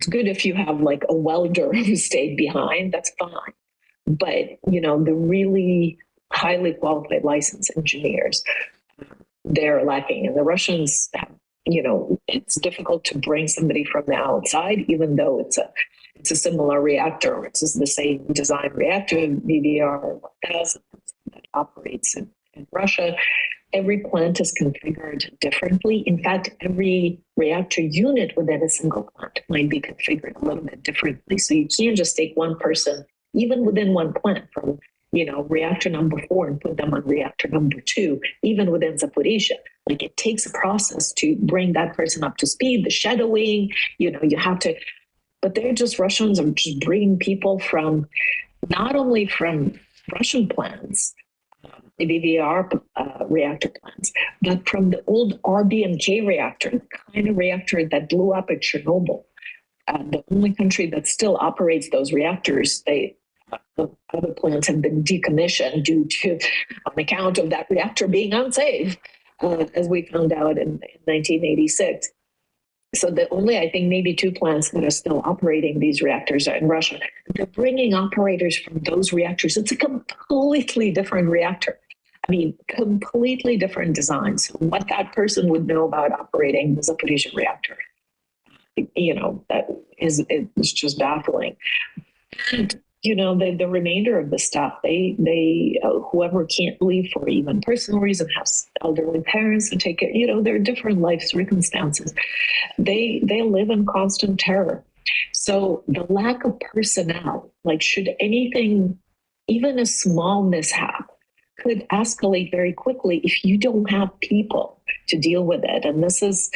good if you have like a welder who stayed behind, that's fine. But, the really highly qualified licensed engineers, they're lacking. And the Russians have, it's difficult to bring somebody from the outside, even though it's a similar reactor. It's the same design reactor, VVR 1000, that operates in Russia. Every plant is configured differently. In fact, every reactor unit within a single plant might be configured a little bit differently. So you can't just take one person, even within one plant, from reactor number 4 and put them on reactor number 2, even within Zaporizhzhia. Like, it takes a process to bring that person up to speed, the shadowing, you have to, but Russians are just bringing people from, not only from Russian plants, the VVR reactor plants, but from the old RBMK reactor, the kind of reactor that blew up at Chernobyl. The only country that still operates those reactors, the other plants have been decommissioned on account of that reactor being unsafe, as we found out in 1986. So the only, I think, maybe 2 plants that are still operating these reactors are in Russia. They're bringing operators from those reactors. It's a completely different reactor. I mean, completely different designs. What that person would know about operating the Zaporizhzhia reactor, that is just baffling. And the remainder of the stuff, they whoever can't leave for even personal reason, has elderly parents to take it, there are different life circumstances. They live in constant terror. So the lack of personnel, like, should anything, even a small mishap, could escalate very quickly if you don't have people to deal with it. And this is,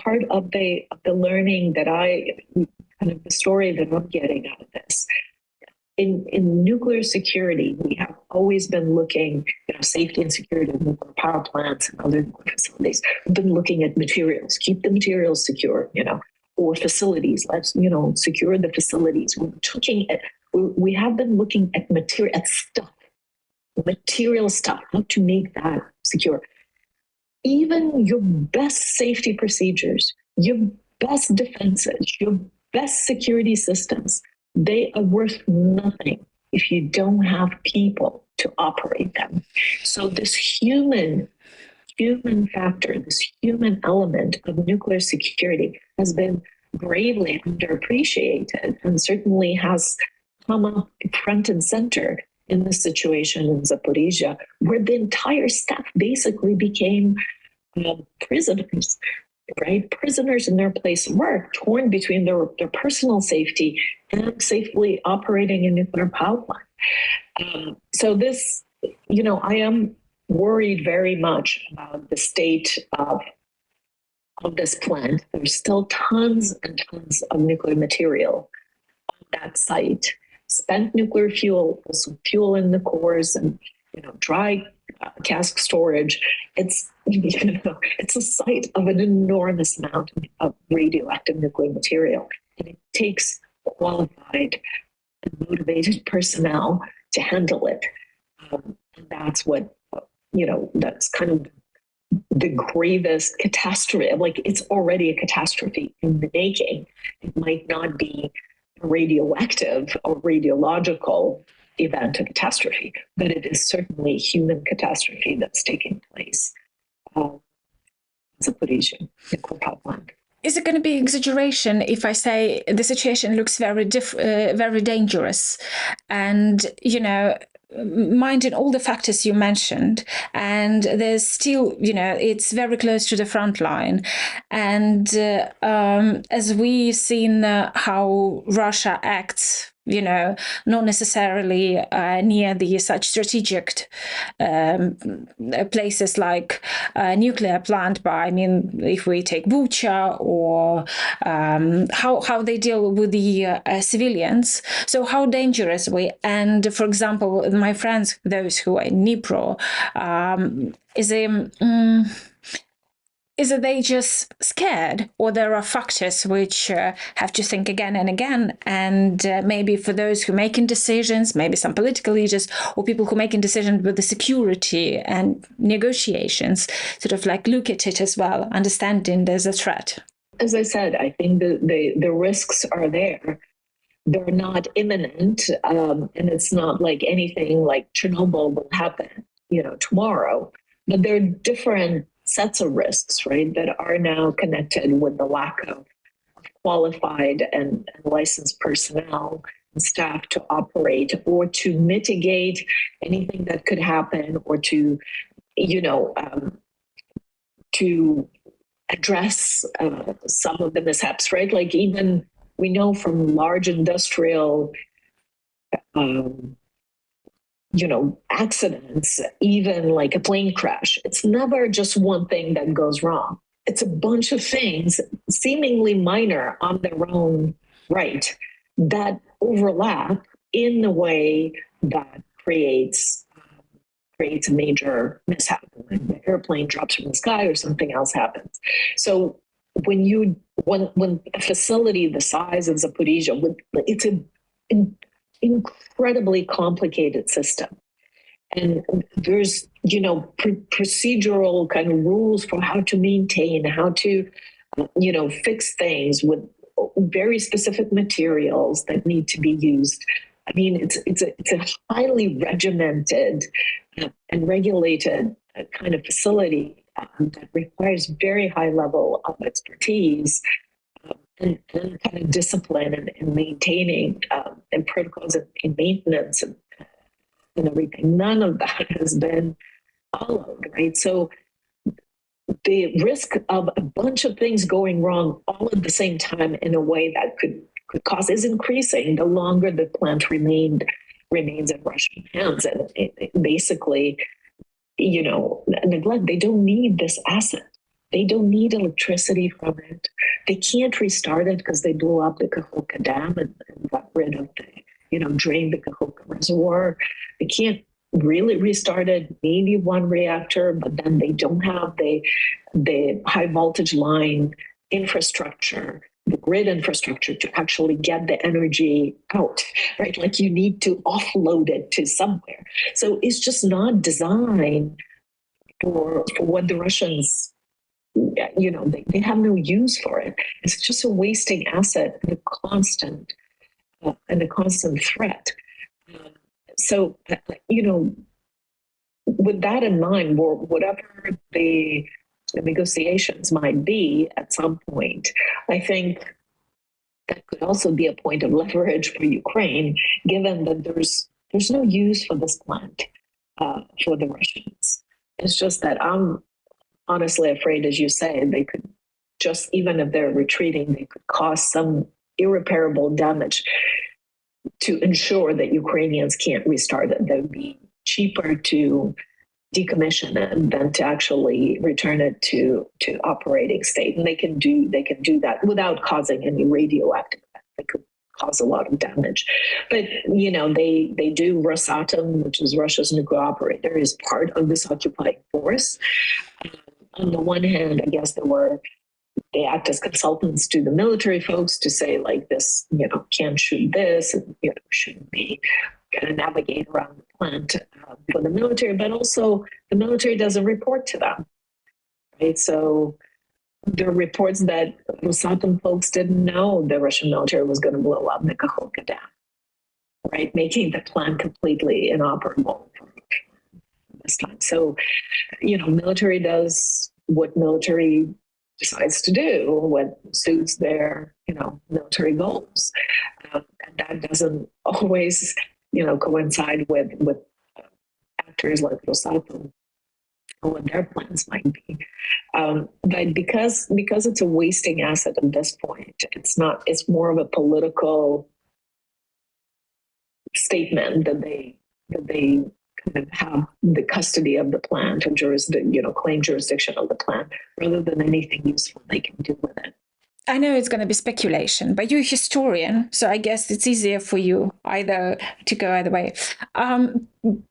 part of the learning that kind of the story that I'm getting out of this. In nuclear security, we have always been looking, safety and security of nuclear power plants and other nuclear facilities. We've been looking at materials, keep the materials secure, or facilities. Let's, secure the facilities. We have been looking at material stuff, how to make that secure. Even your best safety procedures, your best defenses, your best security systems, they are worth nothing if you don't have people to operate them. So this human factor, this human element of nuclear security has been gravely underappreciated, and certainly has come up front and center in the situation in Zaporizhzhia, where the entire staff basically became prisoners. Right? Prisoners in their place of work, torn between their personal safety and safely operating a nuclear power plant. So this, I am worried very much about the state of this plant. There's still tons and tons of nuclear material on that site. Spent nuclear fuel, also fuel in the cores, and dry cask storage. It's it's a site of an enormous amount of radioactive nuclear material, and it takes qualified and motivated personnel to handle it. And that's what that's kind of the gravest catastrophe. Like, it's already a catastrophe in the making. It might not be a radioactive or radiological event, a catastrophe, but it is certainly a human catastrophe that's taking place. Zaporizhzhia nuclear power plant.
Is it going to be exaggeration if I say the situation looks very dangerous, and minding all the factors you mentioned, and there's still, it's very close to the front line, and as we've seen how Russia acts, not necessarily near the such strategic places like nuclear plant, but I mean, if we take Bucha, or how they deal with the civilians. So how dangerous we, and for example, my friends, those who are in Dnipro, is it they just scared, or there are factors which have to think again and again, and maybe for those who making decisions, maybe some political leaders or people who making decisions with the security and negotiations, sort of like look at it as well, understanding there's a threat.
As I said, I think the risks are there. They're not imminent, and it's not like anything like Chernobyl will happen, tomorrow. But there are different sets of risks, right, that are now connected with the lack of qualified and licensed personnel and staff to operate or to mitigate anything that could happen, or to to address some of the mishaps, right? Like even we know from large industrial, accidents, even like a plane crash, it's never just one thing that goes wrong. It's a bunch of things, seemingly minor on their own right, that overlap in the way that creates a major mishap. When the airplane drops from the sky or something else happens. So when a facility the size of Zaporizhia, it's an incredibly complicated system. And there's, procedural kind of rules for how to maintain, how to, fix things with very specific materials that need to be used. I mean, it's a highly regimented and regulated kind of facility that requires very high level of expertise and kind of discipline and maintaining and protocols and maintenance and everything. None of that has been followed, right? So the risk of a bunch of things going wrong all at the same time in a way that could cause is increasing the longer the plant remains in Russian hands. And it basically, neglect. They don't need this asset. They don't need electricity from it. They can't restart it because they blew up the Kakhovka Dam and got rid of drained the Kakhovka reservoir. They can't really restart it, maybe one reactor, but then they don't have the high voltage line infrastructure, the grid infrastructure to actually get the energy out, right? Like you need to offload it to somewhere. So it's just not designed for what the Russians, they have no use for it. It's just a wasting asset and a constant threat. So, with that in mind, whatever the negotiations might be at some point, I think that could also be a point of leverage for Ukraine, given that there's no use for this plant for the Russians. It's just that I'm honestly afraid, as you say, they could just, even if they're retreating, they could cause some irreparable damage to ensure that Ukrainians can't restart it. That would be cheaper to decommission it than to actually return it to operating state. And they can do that without causing any radioactive effect. They could cause a lot of damage. But they do. Rosatom, which is Russia's nuclear operator, is part of this occupying force. On the one hand, I guess they act as consultants to the military folks to say like this, can't shoot this, and shouldn't be kind of navigate around the plant for the military, but also the military doesn't report to them, right? So there are reports that Rosatom folks didn't know the Russian military was going to blow up the Kakhovka Dam, right? Making the plant completely inoperable for this time. So, military does what military decides to do, what suits their, military goals. And that doesn't always, coincide with actors like Rosatom or what their plans might be. But because it's a wasting asset at this point, it's more of a political statement that they kind of have the custody of the plant and claim jurisdiction of the plant rather than anything useful they can do with it.
I know it's going to be speculation, but you're a historian, so I guess it's easier for you to go either way.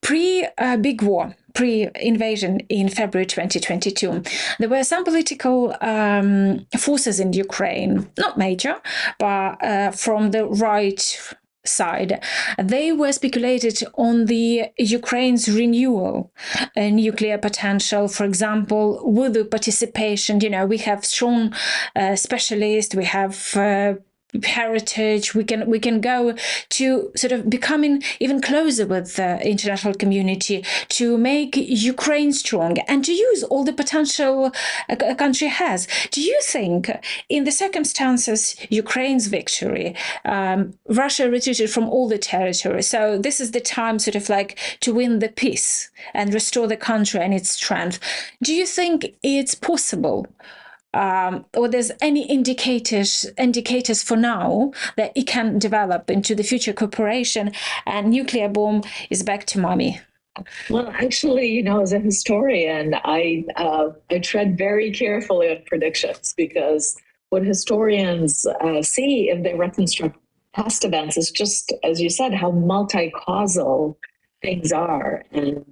Pre-big war, pre-invasion in February 2022, there were some political forces in Ukraine, not major, but from the right side. They were speculated on the Ukraine's renewal nuclear potential, for example, with the participation, we have strong specialists, we have heritage. We can go to sort of becoming even closer with the international community, to make Ukraine strong and to use all the potential a country has. Do you think, in the circumstances, Ukraine's victory, Russia retreated from all the territory, so this is the time sort of like to win the peace and restore the country and its strength? Do you think it's possible? Or there's any indicators for now that it can develop into the future cooperation and nuclear bomb is back to mommy?
Well, actually, as a historian, I tread very carefully on predictions, because what historians see if they reconstruct past events is just, as you said, how multi-causal things are, and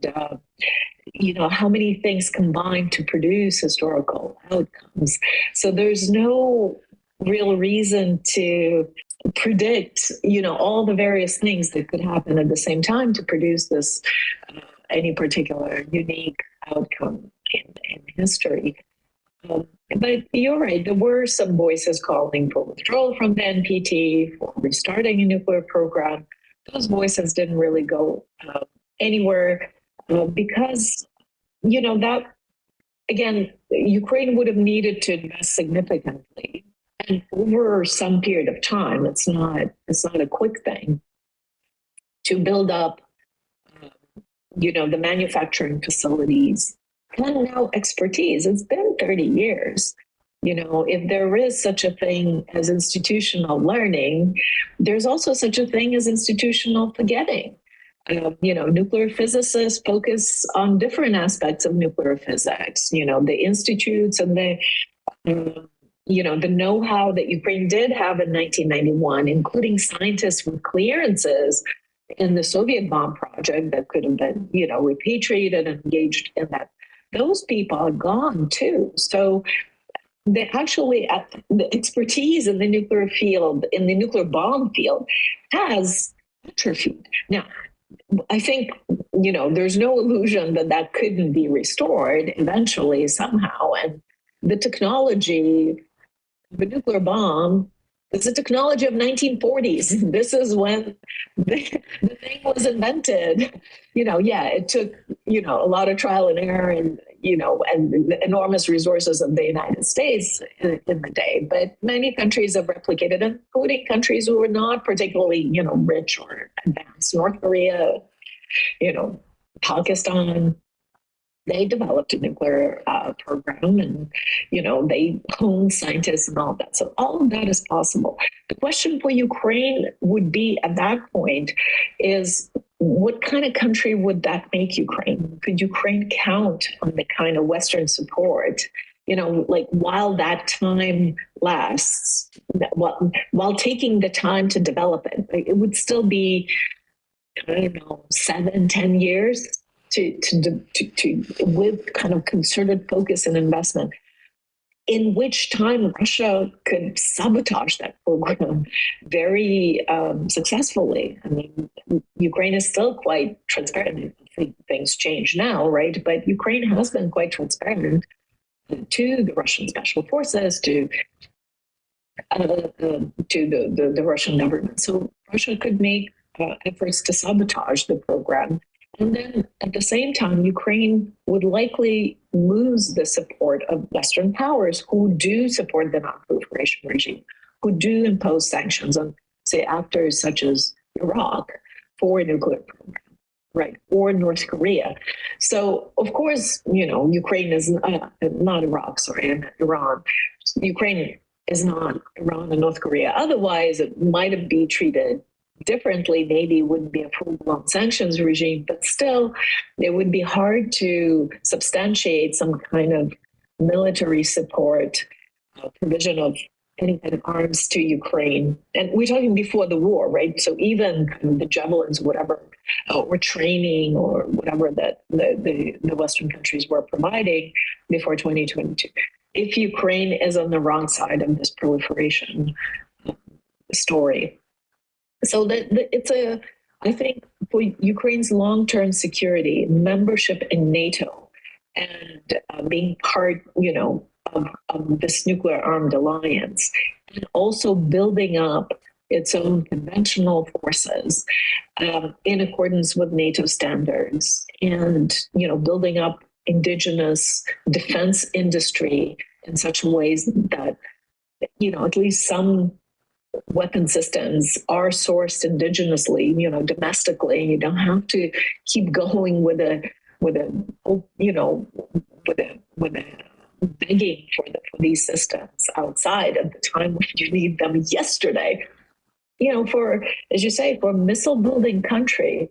how many things combine to produce historical outcomes. So there's no real reason to predict, all the various things that could happen at the same time to produce this any particular unique outcome in history. But you're right, there were some voices calling for withdrawal from the NPT, for restarting a nuclear program. Those voices didn't really go anywhere. Because, that, again, Ukraine would have needed to invest significantly and over some period of time. It's not a quick thing to build up, the manufacturing facilities and now expertise. It's been 30 years. If there is such a thing as institutional learning, there's also such a thing as institutional forgetting. Nuclear physicists focus on different aspects of nuclear physics, the institutes and the know-how that Ukraine did have in 1991, including scientists with clearances in the Soviet bomb project that could have been, repatriated and engaged in that. Those people are gone too. So they actually, the expertise in the nuclear field, in the nuclear bomb field, has atrophied. Now, I think, there's no illusion that couldn't be restored eventually somehow. And the technology, the nuclear bomb, is a technology of 1940s. This is when the thing was invented. It took, a lot of trial and error and the enormous resources of the United States in the day. But many countries have replicated, including countries who were not particularly, rich or advanced. North Korea, Pakistan, they developed a nuclear program, and they honed scientists and all that. So all of that is possible. The question for Ukraine would be, at that point, is what kind of country would that make Ukraine? Could Ukraine count on the kind of Western support, while that time lasts, while taking the time to develop it? It would still be, 7-10 years to with kind of concerted focus and investment, in which time Russia could sabotage that program very successfully. I mean, Ukraine is still quite transparent. Things change now, right? But Ukraine has been quite transparent to the Russian special forces, to the Russian government. So Russia could make efforts to sabotage the program. And then at the same time, Ukraine would likely lose the support of Western powers who do support the non-proliferation regime, who do impose sanctions on, say, actors such as Iraq for a nuclear program, right, or North Korea. So, of course, Ukraine is not Iraq, sorry, and Iran. Ukraine is not Iran and North Korea. Otherwise, it might have been treated differently. Maybe it wouldn't be a full-blown sanctions regime, but still, it would be hard to substantiate some kind of military support, provision of any kind of arms to Ukraine. And we're talking before the war, right? So even the javelins, whatever, or training or whatever that the Western countries were providing before 2022. If Ukraine is on the wrong side of this proliferation story. So I think for Ukraine's long-term security, membership in NATO, and being part, of this nuclear armed alliance, and also building up its own conventional forces in accordance with NATO standards, and building up indigenous defense industry in such ways that at least some weapon systems are sourced indigenously, domestically. You don't have to keep going with a begging for these systems outside at the time when you need them yesterday. For, as you say, for a missile building country,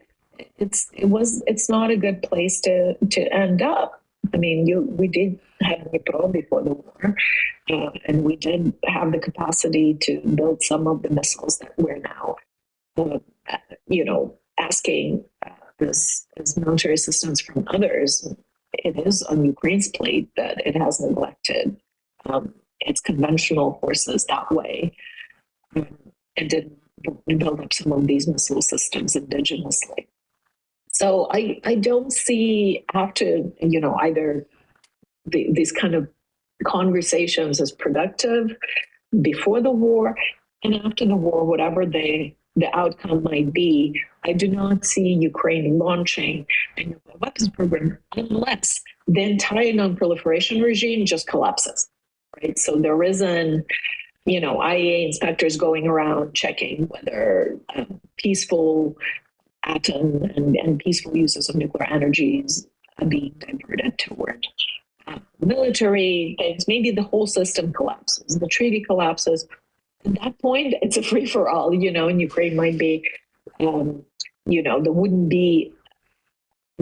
it's not a good place to end up. I mean, we did have Dnipro before the war, and we did have the capacity to build some of the missiles that we're now, asking as military assistance from others. It is on Ukraine's plate that it has neglected its conventional forces that way, and didn't build up some of these missile systems indigenously. So I don't see, after either these kind of conversations as productive before the war and after the war, whatever the outcome might be, I do not see Ukraine launching a nuclear weapons program unless the entire non-proliferation regime just collapses, right? So there isn't, IAEA inspectors going around checking whether peaceful atom and peaceful uses of nuclear energies are being diverted toward military things. Maybe the whole system collapses, the treaty collapses. At that point, it's a free-for-all, and Ukraine might be, there wouldn't be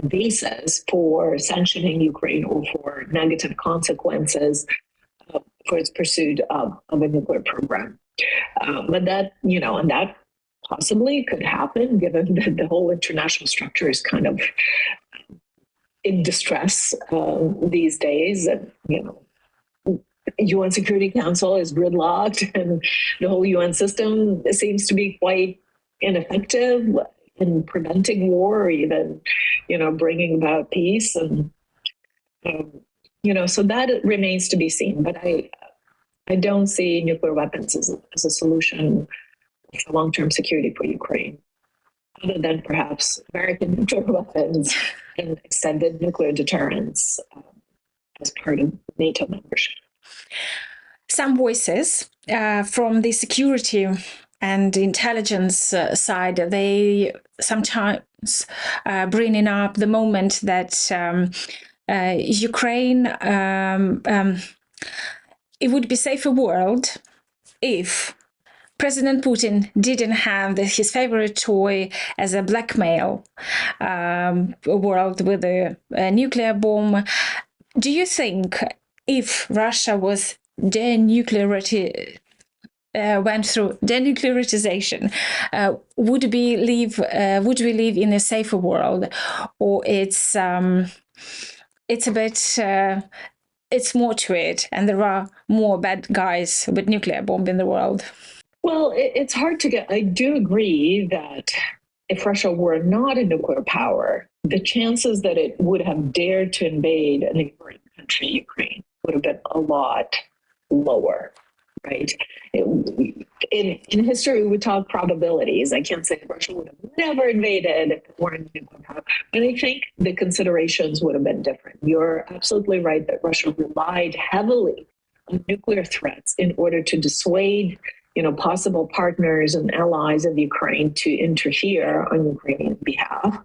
basis for sanctioning Ukraine or for negative consequences for its pursuit of a nuclear program. But that, and that possibly could happen given that the whole international structure is kind of in distress these days. And, UN Security Council is gridlocked, and the whole UN system seems to be quite ineffective in preventing war or even, bringing about peace. And, so that remains to be seen. But I don't see nuclear weapons as a solution for long-term security for Ukraine, other than perhaps American nuclear weapons and extended nuclear deterrence as part of NATO membership.
Some voices from the security and intelligence side, they sometimes bringing up the moment that Ukraine, it would be safer world if President Putin didn't have his favorite toy as a blackmail world with a nuclear bomb. Do you think if Russia was went through denuclearization, would we live in a safer world, or it's a bit it's more to it, and there are more bad guys with nuclear bomb in the world?
Well, it's hard to get. I do agree that if Russia were not a nuclear power, the chances that it would have dared to invade a neighboring country, Ukraine, would have been a lot lower, right? In history, we talk probabilities. I can't say Russia would have never invaded if it weren't a nuclear power, but I think the considerations would have been different. You're absolutely right that Russia relied heavily on nuclear threats in order to dissuade possible partners and allies of Ukraine to interfere on Ukrainian behalf.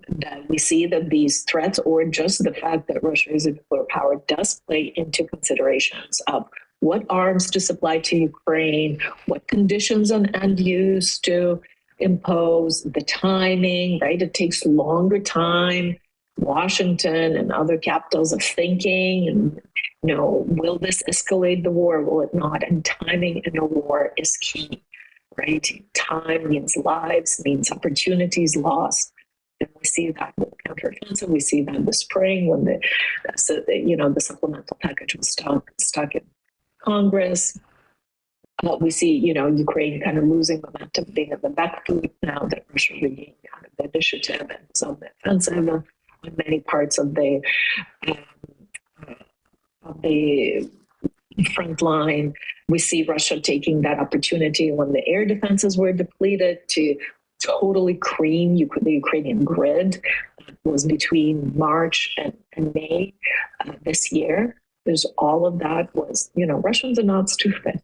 That we see that these threats, or just the fact that Russia is a nuclear power, does play into considerations of what arms to supply to Ukraine, what conditions on end use to impose, the timing, right? It takes longer time. Washington and other capitals of thinking, and will this escalate the war? Will it not? And timing in a war is key, right? Time means lives, means opportunities lost. And we see that with counteroffensive. We see that this spring when the supplemental package was stuck in Congress. We see, Ukraine kind of losing momentum, being at the back foot now that Russia regained kind of the initiative and is on the offensive on many parts of the front line. We see Russia taking that opportunity when the air defenses were depleted to totally cream the Ukrainian grid. It was between March and May this year. There's all of that was, Russians are not stupid.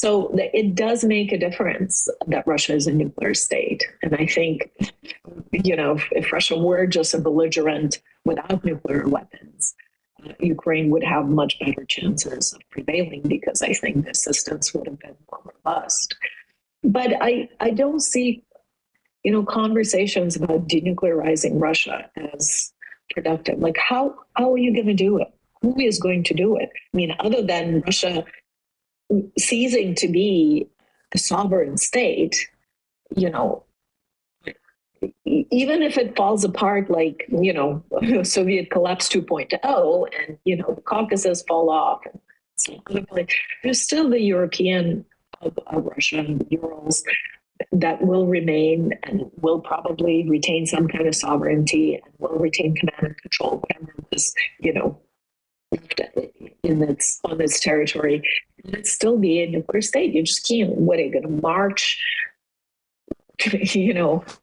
So it does make a difference that Russia is a nuclear state. And I think, if Russia were just a belligerent without nuclear weapons, Ukraine would have much better chances of prevailing because I think the assistance would have been more robust. But I don't see, conversations about denuclearizing Russia as productive. Like, how are you going to do it? Who is going to do it? I mean, other than Russia ceasing to be a sovereign state, even if it falls apart like, Soviet collapse 2.0 and, the Caucasus fall off, and there's still the European of Russia and the Urals that will remain and will probably retain some kind of sovereignty and will retain command and control, whatever is, on its territory. And it's still be a nuclear state. You just can't, what are you going to march,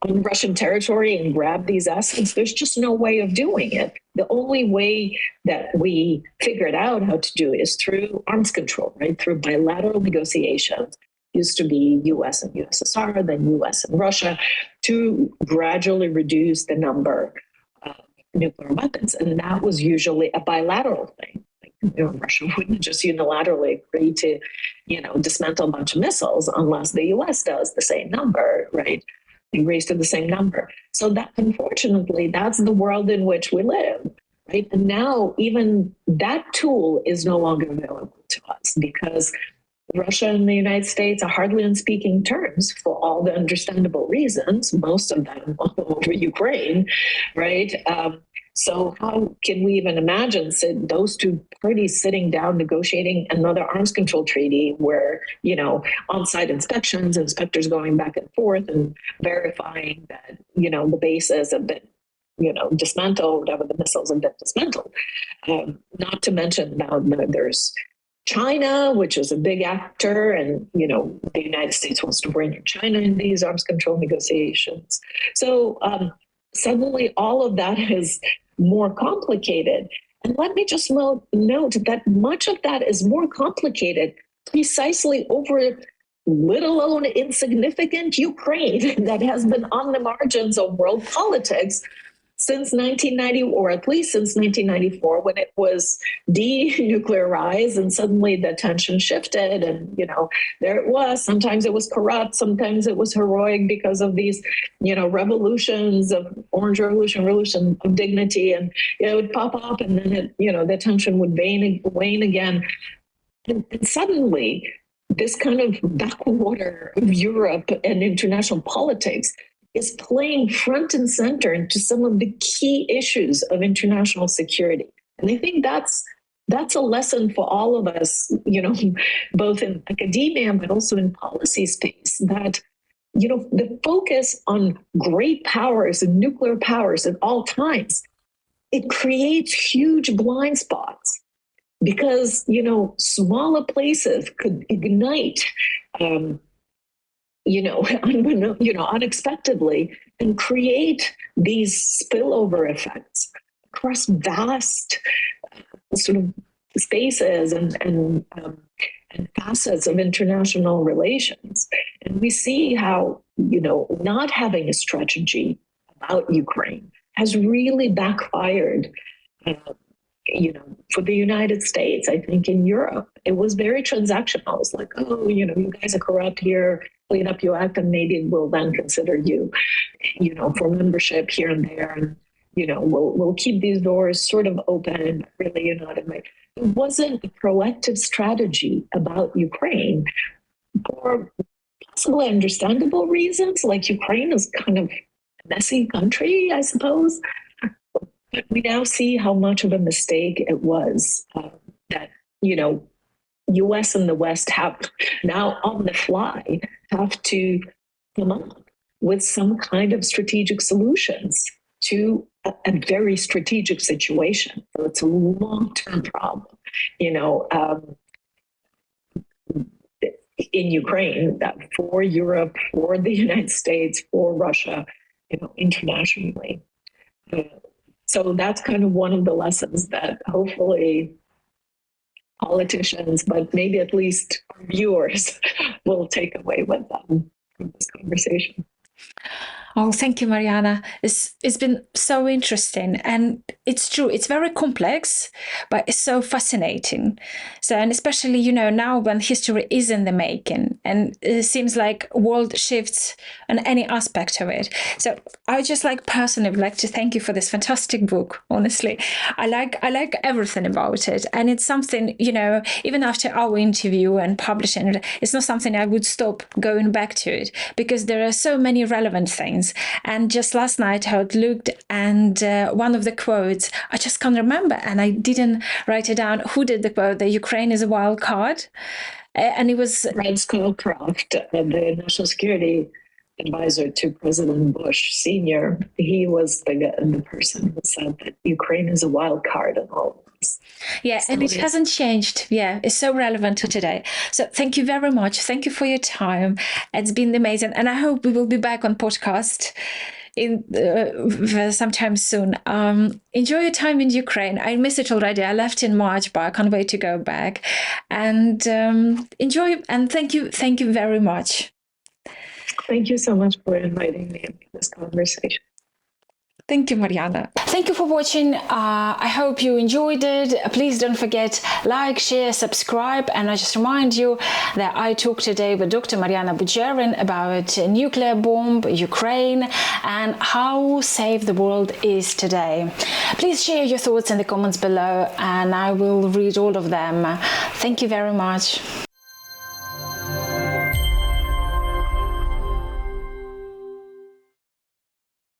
on Russian territory and grab these assets? There's just no way of doing it. The only way that we figured out how to do it is through arms control, right? Through bilateral negotiations. Used to be US and USSR, then US and Russia, to gradually reduce the number of nuclear weapons. And that was usually a bilateral thing. Russia wouldn't just unilaterally agree to, dismantle a bunch of missiles unless the US does the same number, right? Agrees to the same number. So that, unfortunately, that's the world in which we live, right? And now even that tool is no longer available to us because Russia and the United States are hardly on speaking terms for all the understandable reasons, most of them over Ukraine, right? So how can we even imagine those two parties sitting down negotiating another arms control treaty where, on-site inspectors going back and forth and verifying that, the bases have been, dismantled, whatever the missiles have been dismantled. Not to mention now there's China, which is a big actor, and the United States wants to bring in China in these arms control negotiations. So suddenly all of that is more complicated. And let me just note that much of that is more complicated precisely over little known insignificant Ukraine that has been on the margins of world politics since 1990, or at least since 1994, when it was denuclearized and suddenly the tension shifted and, there it was. Sometimes it was corrupt, sometimes it was heroic because of these, revolutions of Orange Revolution of dignity, and it would pop up and then the tension would wane again. And suddenly this kind of backwater of Europe and international politics is playing front and center into some of the key issues of international security. And I think that's a lesson for all of us, both in academia, but also in policy space, that, the focus on great powers and nuclear powers at all times, it creates huge blind spots because, smaller places could ignite, unexpectedly, and create these spillover effects across vast sort of spaces and facets of international relations. And we see how, not having a strategy about Ukraine has really backfired, for the United States. I think in Europe, it was very transactional. It's like, oh, you guys are corrupt here, clean up your act, and maybe we'll then consider you, for membership here and there. And, we'll keep these doors sort of open, but really you're not in my. It wasn't a proactive strategy about Ukraine for possibly understandable reasons, like Ukraine is kind of a messy country, I suppose. But we now see how much of a mistake it was that, U.S. and the West have now on the fly have to come up with some kind of strategic solutions to a very strategic situation. So it's a long-term problem. in Ukraine, that for Europe, for the United States, for Russia, internationally. So that's kind of one of the lessons that hopefully politicians, but maybe at least viewers, will take away with them from this conversation.
Oh, thank you, Mariana. It's been so interesting, and it's true. It's very complex, but it's so fascinating. So, and especially now when history is in the making, and it seems like world shifts on any aspect of it. So, I just personally would like to thank you for this fantastic book. Honestly, I like everything about it, and it's something even after our interview and publishing it, it's not something I would stop going back to it, because there are so many relevant things. And just last night I had looked, and one of the quotes, I just can't remember, and I didn't write it down. Who did the quote? The Ukraine is a wild card. And it was
Fred Scowcroft, the national security advisor to President Bush Sr. He was the person who said that Ukraine is a wild card in all of this.
Yeah, and it hasn't changed. Yeah, it's so relevant to today. So thank you very much. Thank you for your time. It's been amazing. And I hope we will be back on podcast in sometime soon. Enjoy your time in Ukraine. I miss it already. I left in March, but I can't wait to go back. And enjoy, and thank you very much.
Thank you so much for inviting me into this conversation.
Thank you, Mariana. Thank you for watching. I hope you enjoyed it. Please don't forget, like, share, subscribe. And I just remind you that I talked today with Dr. Mariana Budjeryn about nuclear bomb, Ukraine, and how safe the world is today. Please share your thoughts in the comments below, and I will read all of them. Thank you very much.